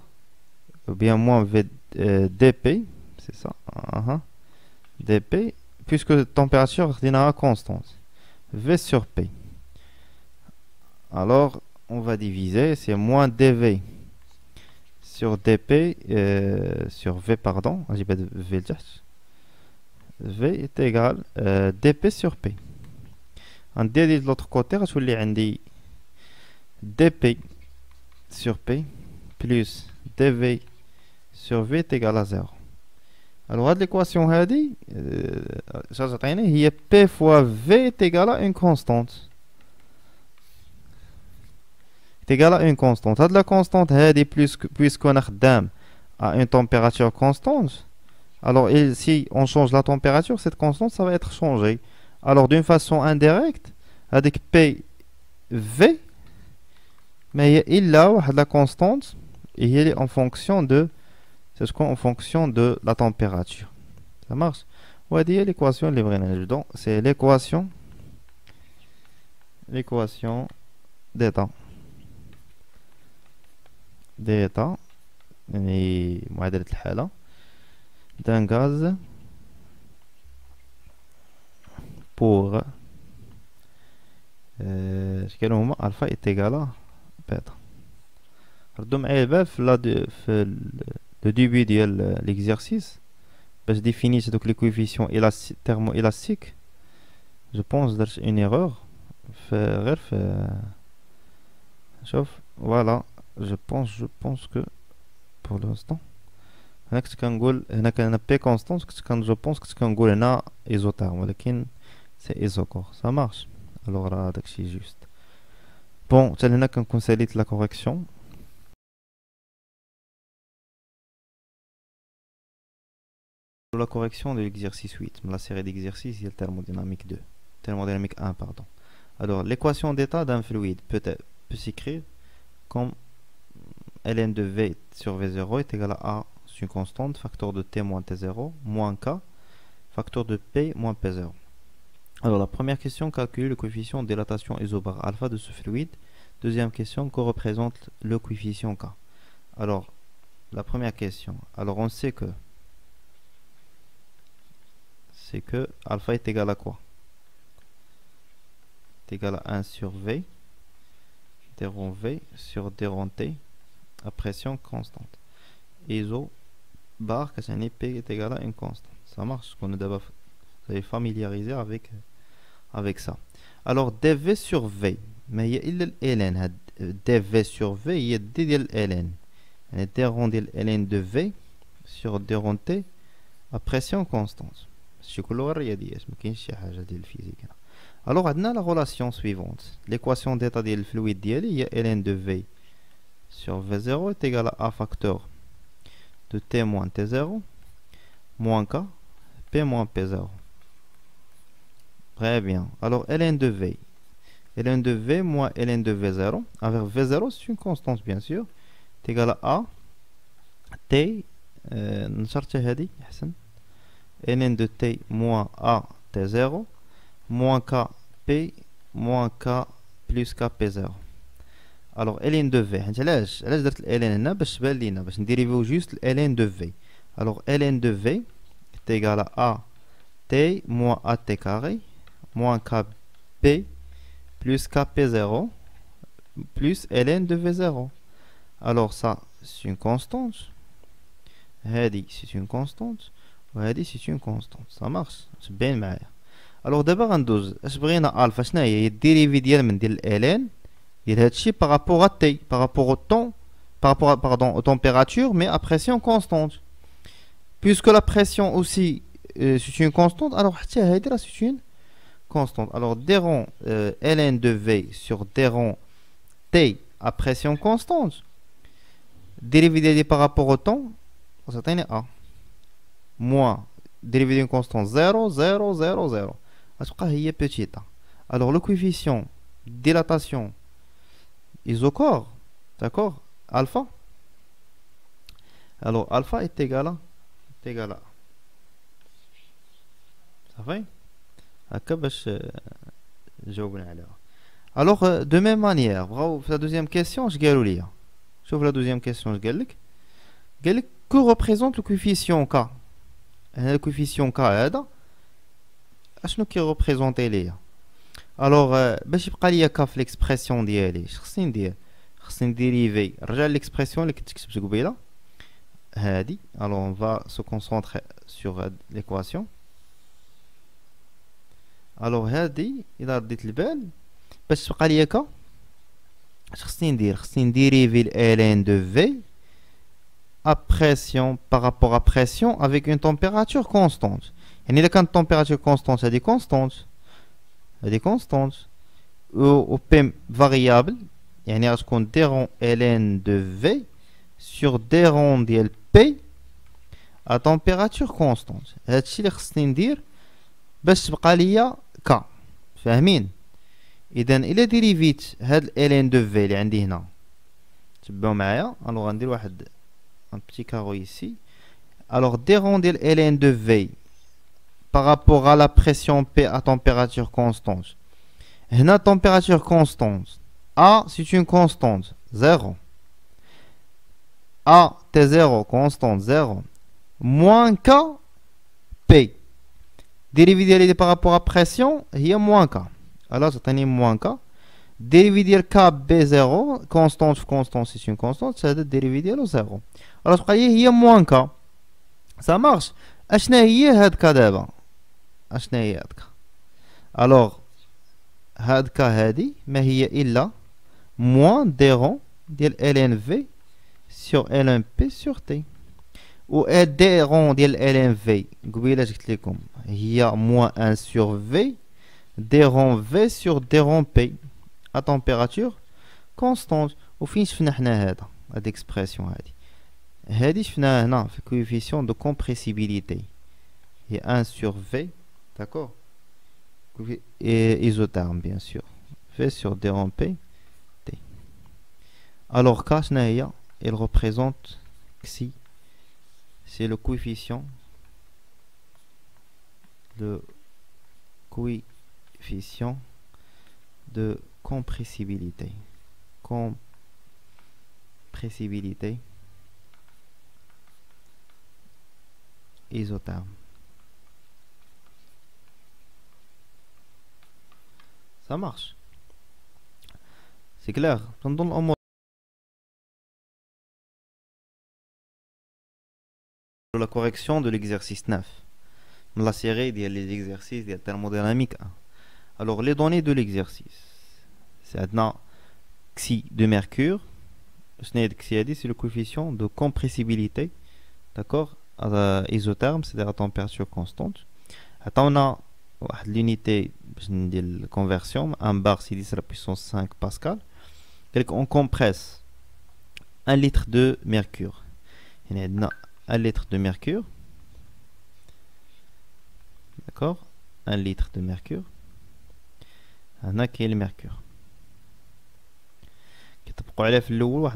ou bien moins V dP, c'est ça, dP, puisque la température est constante, V sur P. Alors, on va diviser, c'est moins dV sur dP, sur V, pardon, V est égal dP sur P. On dit de l'autre côté, on dit dP sur P plus dV sur V est égal à 0. Alors, l'équation est P fois V est égal à une constante. Est égal à une constante. La constante puisqu'on a à une température constante. Alors, si on change la température, cette constante, ça va être changé. Alors, d'une façon indirecte, avec PV, mais il a la constante et il est en fonction de, c'est ce qu'on en fonction de la température. Ça marche? On va dire l'équation, donc c'est l'équation d'état. يعني معادلة الحالة d'un gaz pour شكون هما alpha est égal à bêta. ردوا معايا البال في le début ديال l'exercice باش définir دوك les coefficients thermoélastiques. Je pense درت une erreur غير في شوف voilà. Je pense que pour l'instant هنا كنت كنقول هنا كان بي كونستانت كنت جو بونس كنت كنقول هنا ايزوتيرم ولكن سي ايزوكور. سا مارش. الوغ راه داكشي جوست بون. حتى هنا كنكون ساليت لا كوريكسيون. La correction de l'exercice 8, la série d'exercices, il y a le thermodynamique 2, thermodynamique 1, pardon. Alors, l'équation d'état d'un fluide peut s'écrire comme ln de V sur V0 est égal à A, c'est une constante, facteur de T moins T0, moins K, facteur de P moins P0. Alors, la première question, calculer le coefficient de dilatation isobar alpha de ce fluide. Deuxième question, que représente le coefficient K? Alors, la première question. Alors, on sait que alpha est égal à quoi? C'est égal à 1 sur V, d rond V sur d rond T, à pression constante. Iso bar, que c'est un P est égal à une constante. Ça marche, qu'on est d'abord familiarisé avec ça. Alors, dv sur V, mais il y a ln. dv sur V, il y a d de ln. d rond de ln de V sur d rond T à pression constante. C'est que l'on رياضيات ما كاينش شي حاجه ديال الفيزيك هنا. Alors عندنا la relation suivante. L'équation d'état ديال الفلويد ديالي هي ln de V sur V0 est égal à A facteur de T moins T0 moins K P moins P0. Très bien. Alors ln de V. ln de V moins ln de V0. Avec V0, c'est une constante bien sûr. C'est égal à A T نشرتها هذه أحسن. ln de T moins A T0 moins K P moins K plus K P0. Alors ln de V, علاش درت ln هنا باش تبان لينا باش نديريفيو جوست ln de V. Alors ln de V est égal à A T moins A T carré moins K P plus K P0 plus ln de V0. Alors ça c'est une constante. هذه c'est une constante. وهذه c'est une constante. Ça marche. C'est bien معايا. Alors دابا غندوز اش بغينا الفا شنو هي الديريفي ديال من ديال ln ديال هادشي par rapport à T, par rapport au temps, par rapport à, pardon, aux températures, mais à pression constante. Puisque la pression aussi c'est une constante, alors c'est une constante. Alors d rond ln de V sur d rond T à pression constante, dérivé par rapport au temps, ça t'en est A. Moins dérivé d'une constante 0, 0, 0, 0. هي petite. Alors le coefficient de dilatation isocore, d'accord, alpha. Alors alpha est égal à ça va هكا باش جاوبنا عليها. Alors de même manière, bravo, la deuxième question, je قالوا لي. شوف la deuxième question, je قال لك que représente le coefficient K. Le coefficient K هذا اشنو كي ريبريزونتي ليا. الوغ باش يبقى ليا كا في ليكسبرسيون ديالي اش خصني ندير؟ خصني نديريفي رجع ليكسبرسيون اللي كنت كتبت قبيله هادي. الوغ اون فا سو كونسونطري سور ليكواسيون. الوغ هادي الا رديت البال باش تبقى ليا كا اش خصني ندير؟ خصني نديريفي ln de V à pression par rapport à pression avec une température constante. يعني الا كانت température constante هادي constante au P variable يعني غتكون d rond ln de V sur d rond ديال P à température constante. هادشي اللي خصني ندير باش تبقى ليا K. فاهمين؟ اذا الا ديريفيت هاد ln de V اللي عندي هنا تبعوا معايا. الوغ غندير واحد un petit carreau ici. Alors d rond ديال ln de V par rapport à la pression P à température constante. La température constante. A, c'est une constante. 0. A, T0, constante. 0. Moins K, P. Dérivé par rapport à pression, il y a moins K. Alors, c'est un moins K. Dérivé K, B0, constante, c'est une constante. C'est dérivé de 0. Alors, il y a moins K. Ça marche. أشنا هي هاد كا دابا؟ أشنا هي هاد كا؟ ألوغ هاد كا هادي ما هي إلا موان دي رون ديال ln v sur ln p sur t. و دي رون ديال ln v قبيله قلت لكم هي موان 1 sur v دي رون v sur دي رون p à température constante. وفين شفنا حنا هاد اكسبرسيون هادي؟ هادي شفناها هنا في coefficient de compressibilité هي 1 sur V, d'accord, et isotherme bien sûr, V sur d rond P T. Alors K شنو هي؟ il représente xi, c'est le coefficient de compressibilité. Compressibilité isotherme. Ça marche. C'est clair. Pendant la correction de l'exercice 9. La série des exercices de thermodynamique 1. Alors, les données de l'exercice. C'est maintenant xi de mercure. C'est le coefficient de compressibilité. D'accord, isotherme, c'est-à-dire à température constante. On a l'unité de conversion, 1 bar, c'est 10 à la puissance 5 pascal. On compresse 1 litre de mercure. Il y a 1 litre de mercure. D'accord, 1 litre de mercure. On a qui est le mercure.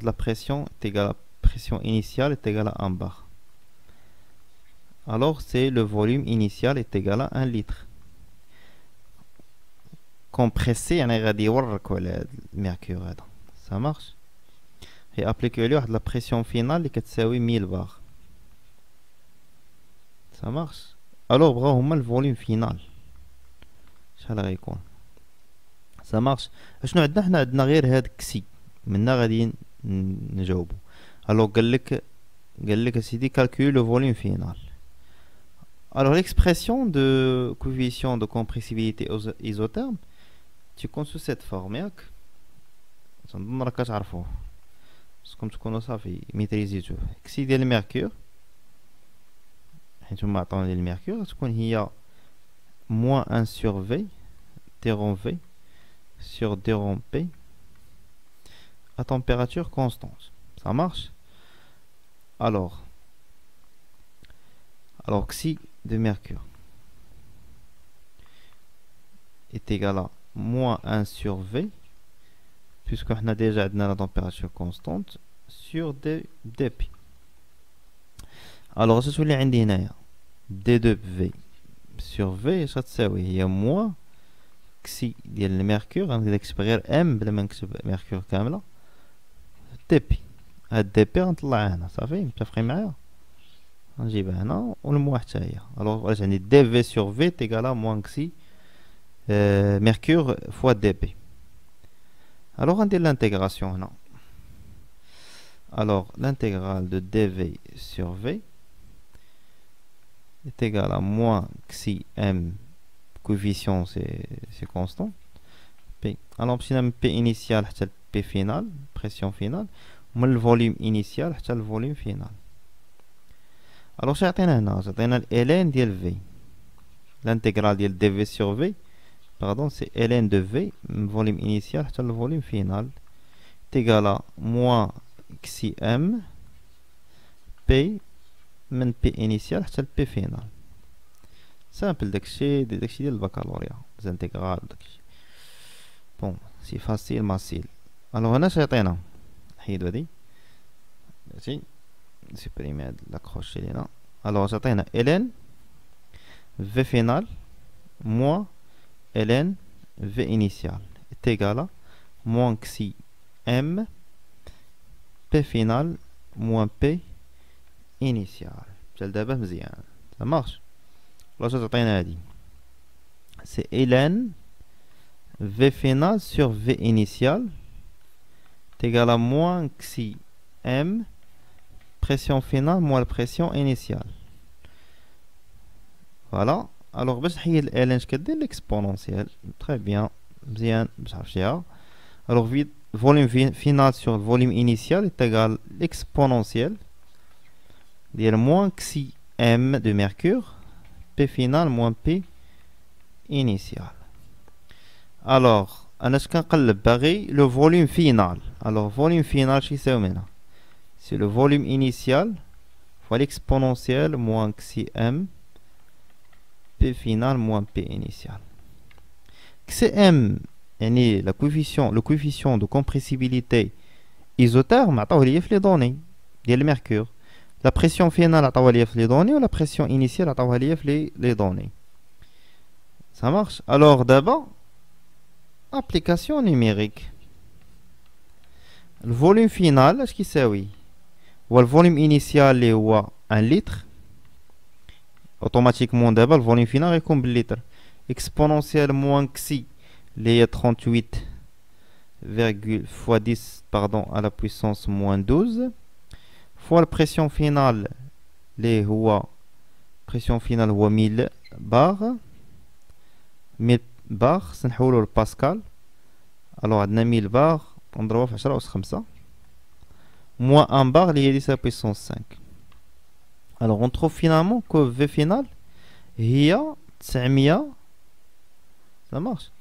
La pression est égale à la pression initiale est égale à 1 bar. Alors c'est le volume initial est égal à 1 litre. Compressé, on a dit le mercure. Ça marche. Et appliquer la pression finale qui est 1000 bar. Ça marche. Alors bravo, le volume final. Ça marche. شنو عندنا حنا عندنا غير هاد كسي منا غادي نجاوبو. alors قال لك سيدي calcule le volume final. Alors l'expression de coefficient de compressibilité isotherme تكون sous cette forme ياك تنظن راك كتعرفوه باسكم تكونوا صافي ميتريزيتوه. كسي ديال الميركور حيت هما عطاونا ديال الميركور تكون هي moins 1 sur V d rond V sur d rond P à température constante. Ça marche. Alors xi de mercure est égal à moins 1 sur V, puisqu'on a déjà la température constante, sur dp. Alors, ce que je vais dire, d2v sur V, ça il y a moins xi de mercure, on va exprimer m بلا ما نكتب mercure كاملة dp. هاد dp غنطلعها هنا صافي متفقين معايا. نجيبها هنا والموا حتى هي. الوغ واش عندي dv sur v est égal à moins xi mercure fois dp. Alors on dit l'intégration هنا. Alors l'intégrale de dv sur v est égal à moins xi m, coefficient c'est constant, p. Alors si on a p initial حتى p final, pression finale, ومن le volume initial حتى le volume final. Alors شنو عطينا هنا؟ عطينا ln ديال v. L'intégrale ديال dv sur v, pardon, c'est ln de v, volume initial حتى le volume final, est égal à moins xi m p من p initial حتى p final. Simple, داكشي ديال البكالوريا، les intégrales داكشي. Bon, c'est facile, facile. Alors هنا شيعطينا نحيدو هادي ماشي نسيبريمي هاد لاكروش اللي هنا. alors شيعطينا ln v final moins ln v initial est égal à moins xi m p final moins p initial. بحال دابا مزيان. ça marche. alors تعطينا هادي c'est ln v final sur v initial est égal à moins xi m pression finale moins la pression initiale. Voilà. alors باش نحيد ln اش كدير l'exponentielle. très bien مزيان باش عرفتيها. alors volume final sur volume initial est égal l'exponentielle ديال moins xi m de mercure p final moins p initial. alors انا اش كنقلب باغي le volume final. alors volume final شي يساوي هنا c'est le volume initial fois l'exponentielle moins xi m p final moins p initial. xi m يعني le coefficient de compressibilité ايزوتيرم عطاوه ليا في لي دوني ديال الميركور. لا بريسيون فينال عطاوها ليا في لي دوني ولا بريسيون انيسيال عطاوها ليا في لي دوني. Ça marche. Alors d'abord, application numérique. Le volume final, اش كيساوي؟ هو الفوليوم انيسيال اللي هو 1 لتر. اوتوماتيكمون دابا الفوليوم فينال غيكون باللتر. اكسبونونسيال موان كسي اللي هي 38 fois 10 pardon à la puissance moins 12 fois la pression finale اللي هو pression finale هو 1000 بار 1000 بار سنحولو لباسكال. الوغ عندنا 1000 بار نضربوها في 10 أس 5 moins 1 bar اللي هي 10 à la puissance 5. alors on trouve finalement que V final هي 900 ça marche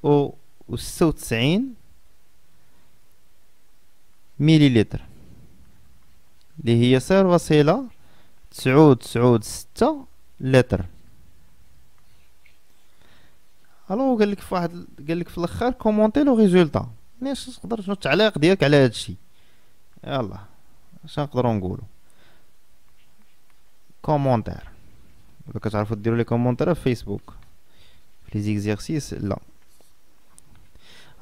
و 96 مليلتر اللي هي 0.996 لتر. الو قال لك في واحد قال لك في الاخر كومونتي لو ريزولتا. اش تقدر شنو التعليق ديالك على هذا الشيء؟ يلا اش نقدروا نقولوا كومونتير. ولا كتعرفوا ديروا لي كومونتير في فيسبوك في لي زيكزيرسيس لا.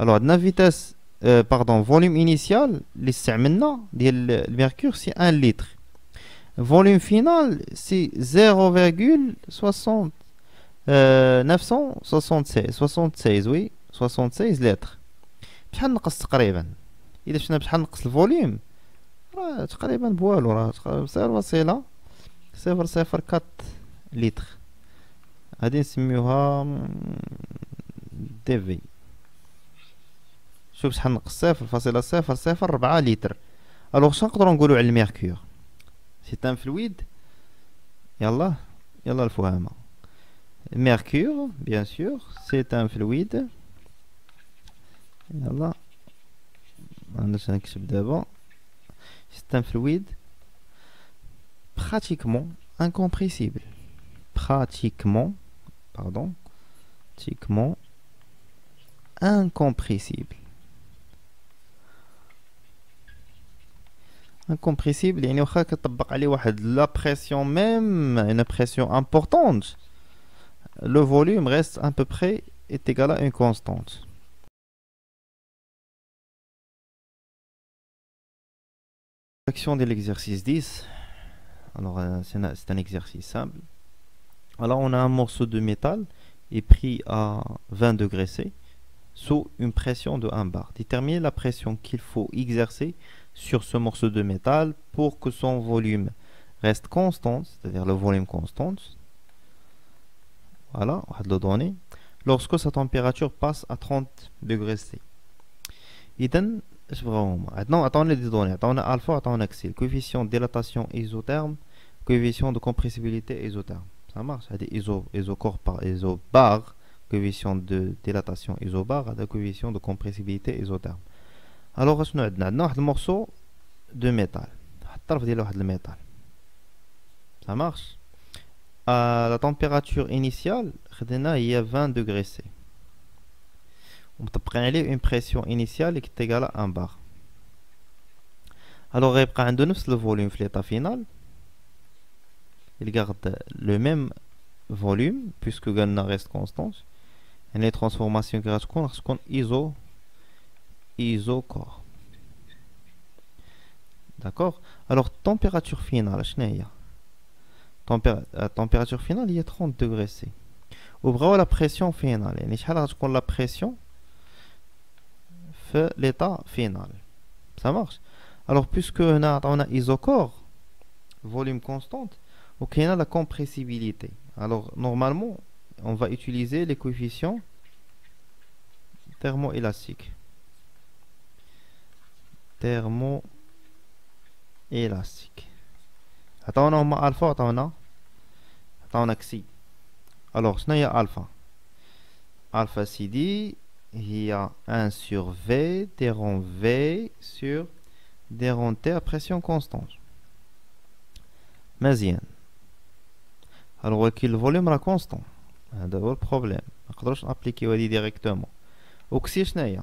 الو عندنا فيتاس باردون فوليوم انيسيال اللي استعملنا ديال الميركور سي 1 لتر. فوليوم فينال سي 0.976 76 وي 76 لتر. بشحال نقص تقريبا؟ الا شفنا بشحال نقص الفوليوم راه تقريبا بوالو، راه 0.004 لتر. هادي نسميوها دي في. شوف شحال نقص 0.004 لتر. الوغ شنو نقدروا نقولوا على الميركور؟ سي ان فلويد. يلا الفهامه. الميركور بيان سور سي ان فلويد. يلا عندنا نكتب دابا سي ان فلويد pratiquement incompressible. pratiquement incompressible. incompressible يعني واخا كتطبق عليه واحد لا بريسيون ميم une pression importante le volume reste à peu près est égal à une constante. Action de l'exercice 10. Alors c'est un exercice simple. Alors on a un morceau de métal est pris à 20 degrés C sous une pression de 1 bar. Déterminez la pression qu'il faut exercer sur ce morceau de métal pour que son volume reste constant, c'est-à-dire le volume constant. Voilà, on va le donner. Lorsque sa température passe à 30 degrés C. إذن اش بغاو هما؟ عطاونا دي دوني، عطاونا الفا وعطاونا كسي. coefficient de dilatation isotherme, coefficient de compressibilité isotherme. Ça marche. هادي isocore par isobar, coefficient de dilatation isobar, هذا coefficient de compressibilité isotherme. الوغ اشنو عندنا واحد المورسو دو ميتال، واحد الطرف ديال واحد الميتال. Ça marche. La température initiale خدينا هي 20 degrés C. ومطبقين عليه une pression initiale اللي est égale à 1 bar. alors غيبقى عنده نفس الفوليوم في l'état final. il garde le même volume puisque قالنا reste constant. يعني les transformations اللي غتكون isocore. d'accord. alors température finale شنو هي؟ température finale هي 30 degrés C. وبغاو la pression finale يعني شحال غتكون la pression في l'état final. Ça marche. alors puisque هنا عطاونا isocore volume constante وكاينه la compressibilité. alors normalement on va utiliser les coefficients thermoélastiques. عطاونا هما الفا وعطاونا كسي. alors شنو هي الفا؟ الفا سي دي هي 1 sur V d rond V sur d rond T à pression constante. مزيان. alors ولكن الفوليوم راه كونستون، هذا هو البروبليم، منقدروش نابليكيو هادي ديريكتومون. وكسي شنو هي؟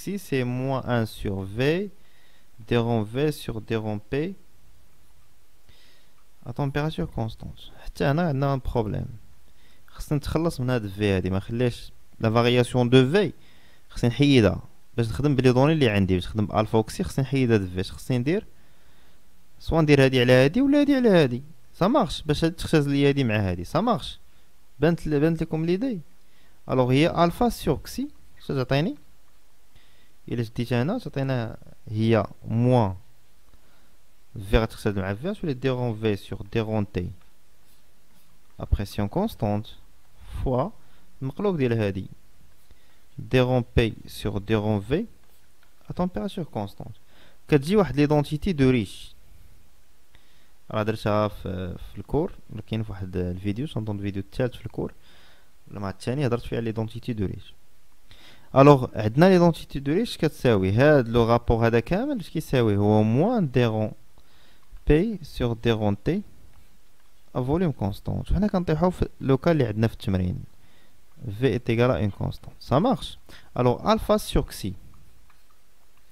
xi, c'est moins 1 sur V, d rond V sur d rond P à température constante. حتى هنا عندنا un problème. خصنا نتخلص من هاد V هادي، ما خليش لا فارياسيون دو في، خصني نحيدها باش نخدم بلي دوني اللي عندي، باش نخدم الفا وكسي خصني نحيد هاد في. خصني ندير سوا ندير هادي على هادي ولا هادي على هادي، سا مارش، باش هادي تختزل لي هادي مع هادي، سا مارش. بانت لكم ليدي؟ الوغ هي الفا سور كسي اش تعطيني؟ الا شديتها هنا تعطينا هي موان في غتختزل مع في، تولي دي رون في سور دي رون تي ا بريسيون كونستانت فوا المقلوب ديال هادي دي رون بي سور دي رون في ا température constante. كتجي واحد ليدونتيتي دو ريش، راه درتها في الكور، ولا كاين في واحد الفيديو، سنظن الفيديو الثالث في الكور ولا مع الثاني، هضرت فيها ليدونتيتي دو ريش. الوغ عندنا ليدونتيتي دو ريش كتساوي هاد لو رابور هذا كامل، اش كيساوي؟ هو موان دي رون بي سور دي رون تي ا فوليوم كونستانت. وحنا كنطيحو في لوكال اللي عندنا في التمرين V est égal à une constante. Ça marche. Alors, alpha sur xi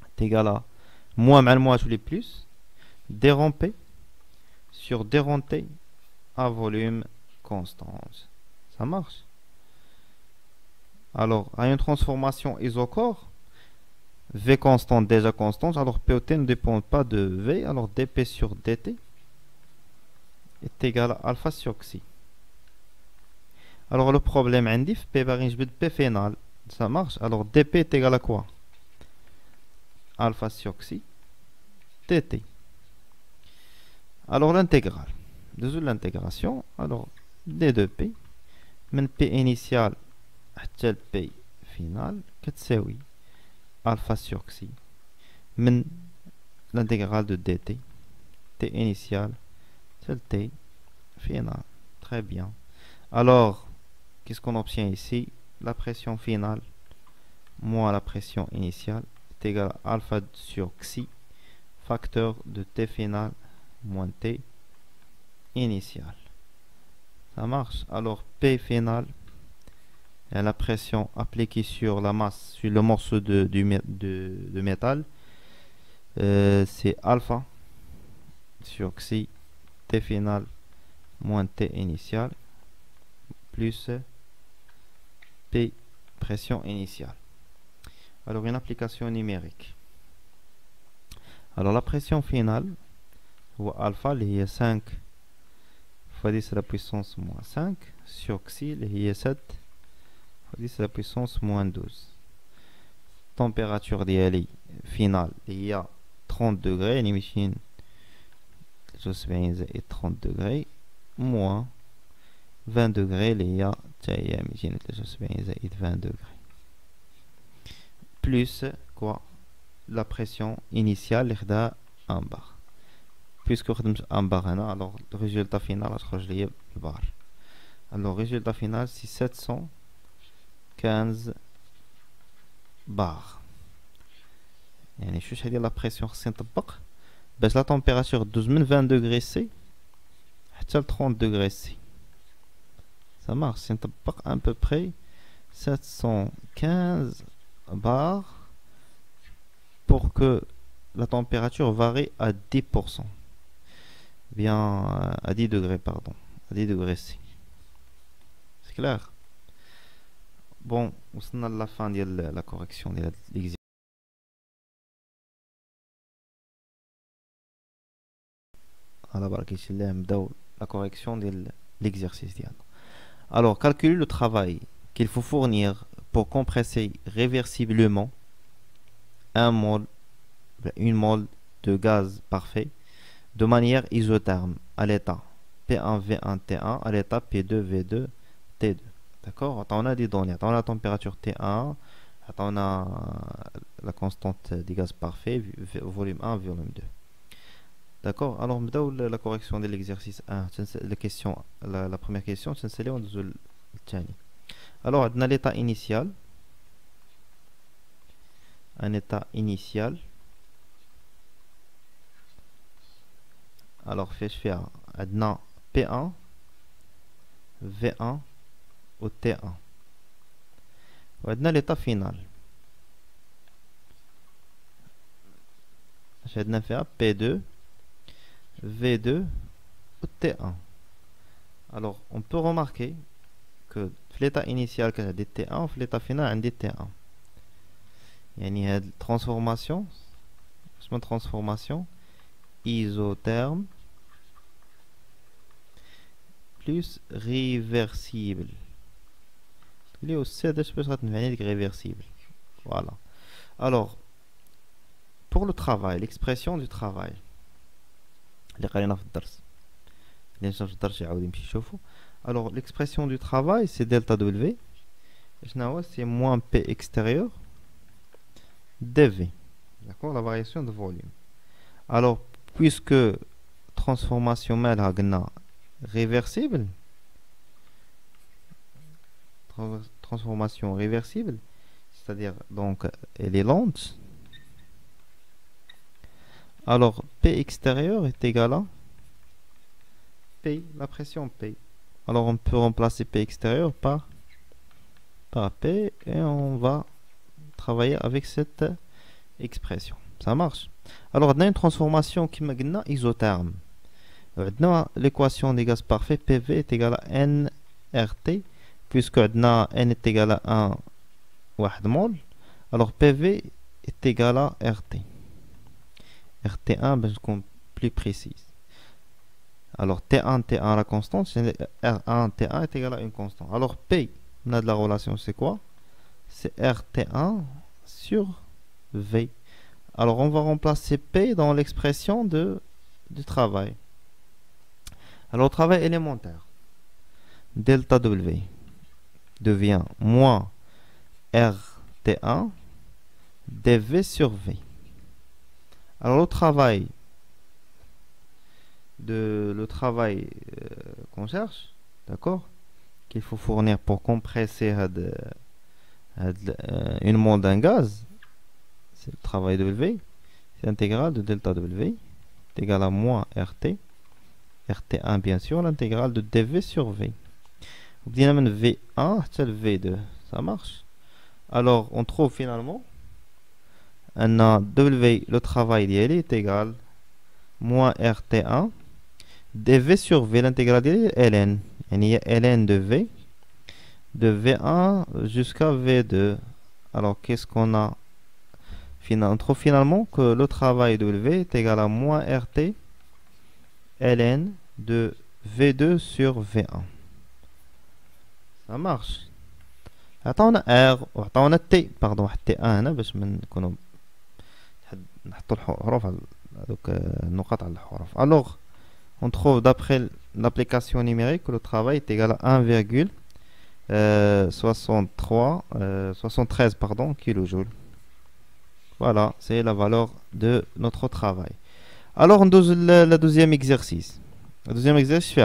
est égal à moins mal moins tous les plus d rond P sur d rond T à volume constante. Ça marche. Alors, à une transformation isocore, V constante déjà constante, alors POT ne dépend pas de V, alors dP sur dt est égal à alpha sur xi. Alors le problème عندي في P باغي نجبد P final, ça marche. Alors dP est égal à quoi? Alpha sur xi dt. Alors l'intégrale, de l'intégration, alors d de P من P initial حتى P final كتساوي alpha sur xi من l'intégrale de dt T initial حتى T final. Très bien. Alors qu'est-ce qu'on obtient ici? La pression finale moins la pression initiale est égale à alpha sur xi facteur de T final moins T initial. Ça marche. Alors P final est la pression appliquée sur la masse, sur le morceau de métal, c'est alpha sur xi T final moins T initial plus P pression initiale. Alors une application numérique. Alors la pression finale ou alpha اللي هي 5 fois 10 à la puissance moins 5 sur xi اللي هي 7 fois 10 à la puissance moins 12. Température ديالي finale اللي هي 30 degrés، يعني ماشيين 73 زائد 30 degrés moins 20 degrés اللي هي حتى هي 273 زائد 20 degrés plus quoi la pression initiale اللي خداها 1 bar. Puisque خدمت 1 bar هنا، alors le résultat final غتخرج ليا بالبار. Alors résultat final c'est 715 bar. يعني شوش هادي لا بريسيون خصني نطبق باش لا température دوز من 20 degrés C حتى ل 30 degrés C. Ça marche, c'est à peu près 715 bars pour que la température varie à 10%. Bien, à 10 degrés, pardon. À 10 degrés C. C'est clair? Bon, on a la fin de la correction de l'exercice. La correction de l'exercice. Alors, calculez le travail qu'il faut fournir pour compresser réversiblement une mole de gaz parfait de manière isotherme à l'état P1 V1 T1 à l'état P2 V2 T2. D'accord? On a des données. On a la température T1, on a la constante des gaz parfait, volume 1, volume 2. D'accord? Alors, on va la correction de l'exercice 1. La première question, c'est celle-là. Alors, on a l'état initial. Un état initial. Alors, je fais un P1, V1 ou T1. On a l'état final. شهدنا فيها P2 V2 ou T1. Alors on peut remarquer que l'état initial كان عندي T1 وفي l'état final عندي T1. يعني هاد transformation اسمها transformation isotherme plus réversible. Il est aussi réversible. Voilà. Alors, pour le travail, l'expression du travail. Alors, l'expression du travail, c'est delta W. C'est moins P extérieur dV. D'accord, la variation de volume. Alors, puisque transformation réversible, transformation réversible, c'est-à-dire donc elle est lente, alors P extérieur est égal à P, la pression P. Alors on peut remplacer P extérieur par P et on va travailler avec cette expression. Ça marche. Alors on a une transformation qui est isotherme. L'équation des gaz parfaits PV est égale à nRT, puisque n est égal à 1 mol. Alors PV est égal à RT. RT1, ben, je plus précise. Alors T1, T1 la constante, R1, T1 est égal à une constante. Alors P, on a de la relation, c'est quoi? C'est RT1 sur V. Alors on va remplacer P dans l'expression du travail. Alors travail élémentaire, delta W devient moins RT1 dV sur V. Alors le travail qu'on cherche, d'accord, qu'il faut fournir pour compresser une mole d'un gaz, c'est le travail W, c'est l'intégrale de delta W est égal à moins RT, RT1 bien sûr, l'intégrale de dV sur V. On dit V1 c'est le V2, ça marche. Alors on trouve finalement un W, le travail d'IL est égal moins RT1 dV sur V, l'intégrale d'IL est ln. Il y a ln de V, de V1 jusqu'à V2. Alors qu'est-ce qu'on a? On trouve finalement que le travail W est égal à moins RT ln de V2 sur V1. Ça marche. Attends, on a R, on a T, pardon, T1 هنا باش ما نكونوا نحطوا الحروف على دوك النقاط على الحروف. Alors, on trouve d'après l'application numérique que le travail est égal à 1,73 kJ. Voilà, c'est la valeur de notre travail. Alors, on dose le deuxième exercice. Le deuxième exercice,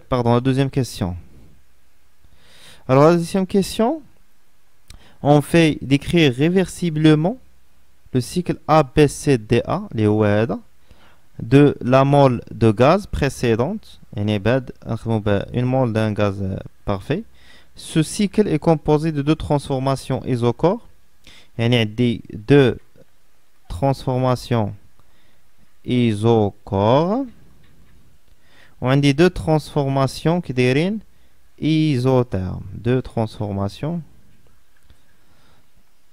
pardon, la deuxième question. Alors, la deuxième question, on fait décrire réversiblement le cycle ABCDA, les OED, de la mole de gaz précédente, une mole d'un gaz parfait. Ce cycle est composé de deux transformations isochores. Il y a deux transformations isochores. On dit deux transformations qui dérivent isothermes. Deux transformations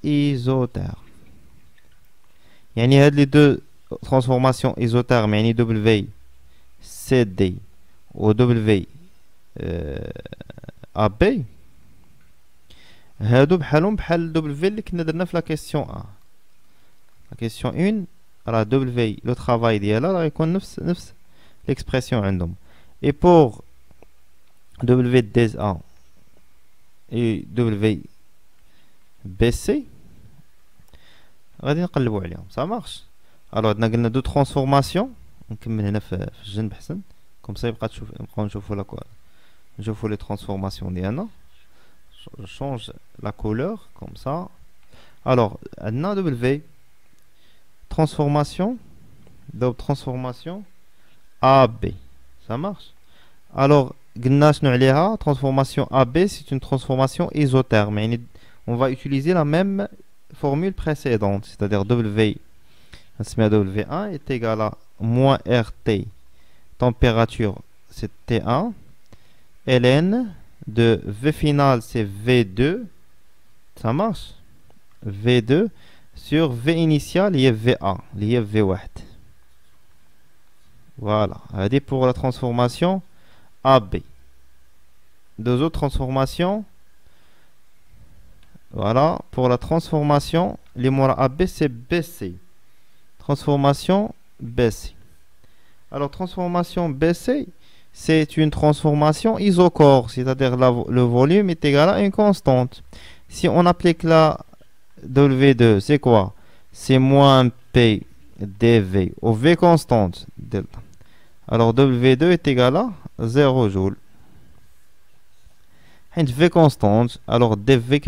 isothermes. Il y a les deux transformations isothermes, يعني W CD ou W AB. هادو بحالهم بحال W اللي كنا درنا في لا كيسيون 1. لا كيسيون 1 راه W لو travail ديالها راه يكون نفس l'expression عندهم. Et pour W DA et W BC غادي نقلبوا عليهم. Ça marche. Alors عندنا قلنا دو ترانسفورماسيون. نكمل هنا في الجنب حسن كوم سا يبقى نبقاو نشوفوا لي ترانسفورماسيون ديالنا. Je change la couleur comme ça. Alors عندنا W transformation AB. Ça marche. Alors قلنا شنو عليها transformation AB, c'est une transformation isotherme. On va utiliser la même formule précédente, c'est-à-dire W W1 est égal à moins RT, température c'est T1, ln de V final c'est V2, ça marche, V2 sur V initial il y a VA, il y a V1. Voilà, allez pour la transformation AB. Deux autres transformations. Voilà, pour la transformation, les mots AB c'est BC. Transformation BC. Alors, transformation BC, c'est une transformation isochore, c'est-à-dire le volume est égal à une constante. Si on applique la W2, c'est quoi? C'est moins P dV au V constante, delta. Alors, W2 est égal à 0 joule. V constante, alors dV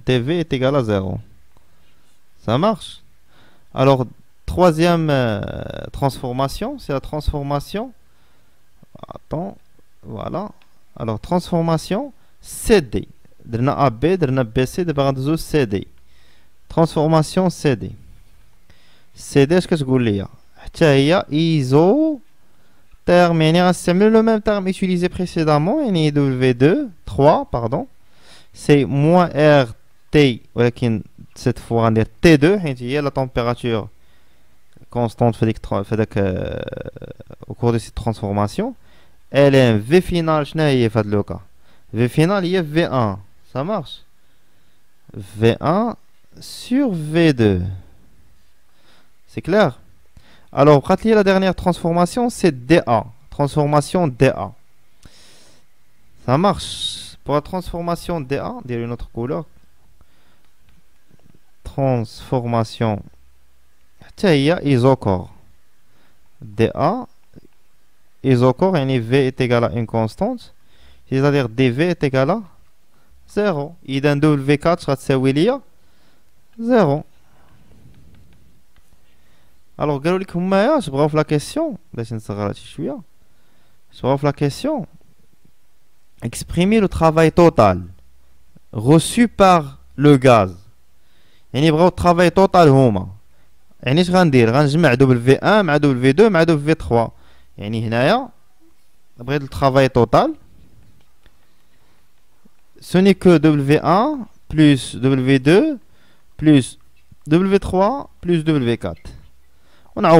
dV est égal à 0. Ça marche. Alors, troisième transformation, c'est la transformation. Attends, voilà. Alors, transformation CD. درنا AB, درنا BC, دابا غندوزو CD. Transformation CD. CD اش كتقول ليا؟ حتى هي ايزو terme, يعني غنستعملو le même terme utilisé précédemment, يعني W2, 3, pardon. C'est moins RT, ولكن cette fois غندير T2 حيت هي la température constante au cours de cette transformation. ln V final شنو هي في هذا لو cas? V final هي V1, ça marche. V1 sur V2. C'est clair? Alors, la dernière transformation, c'est DA. Transformation DA. Ça marche. Pour la transformation DA, dire une autre couleur. Transformation. Tiens, isochore. DA. Isochore, et V est égal à une constante. C'est-à-dire dV est égal à 0. Et dans W4, ça va 0. Alors, je bref la question. Je bref la question. Exprimer le travail total reçu par le gaz. يعني بغاو الترافاي توتال هما. يعني اش غندير؟ غنجمع W1 مع W2 مع W3. يعني هنايا بغيت الترافاي توتال. Ce n'est que W1 plus W2 plus W3 plus W4. On a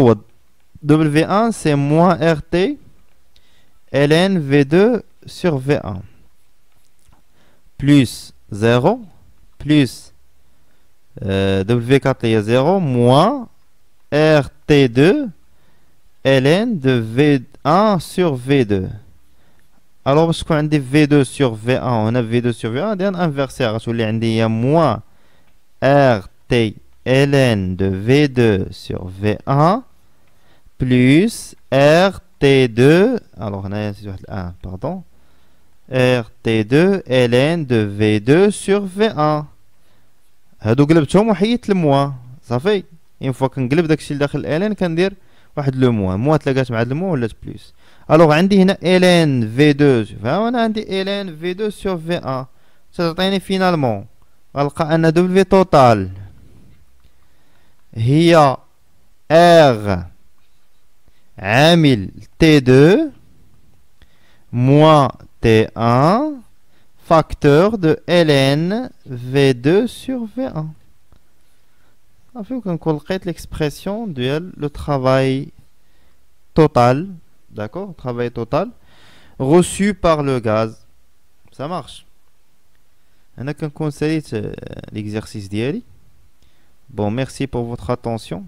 W1 c'est moins RT ln V2 sur V1 plus 0 plus W4 il y a 0 moins RT2 ln de V1 sur V2. Alors parce qu'on a des V2 sur V1, on a V2 sur V1, on a inversé. Il y a moins RT ln de V2 sur V1 plus RT2, alors on a pardon, RT2 ln de V2 sur V1. هادو قلبتهم وحيدت الموا صافي. اون فوا كنقلب داكشي اللي داخل ln كندير واحد لو موا تلاقات مع هاد الموا ولات بلوس. الوغ عندي هنا ln V2 فانا عندي ln V2 sur V1 ستعطيني فينالمون غنلقى ان W توتال هي R عامل T2 moins T1 facteur de ln V2 sur V1. On لقيت l'expression de le travail total, d'accord, travail total reçu par le gaz. Ça marche. أنا كنكون ساليت l'exercice ديالي. Bon, merci pour votre attention.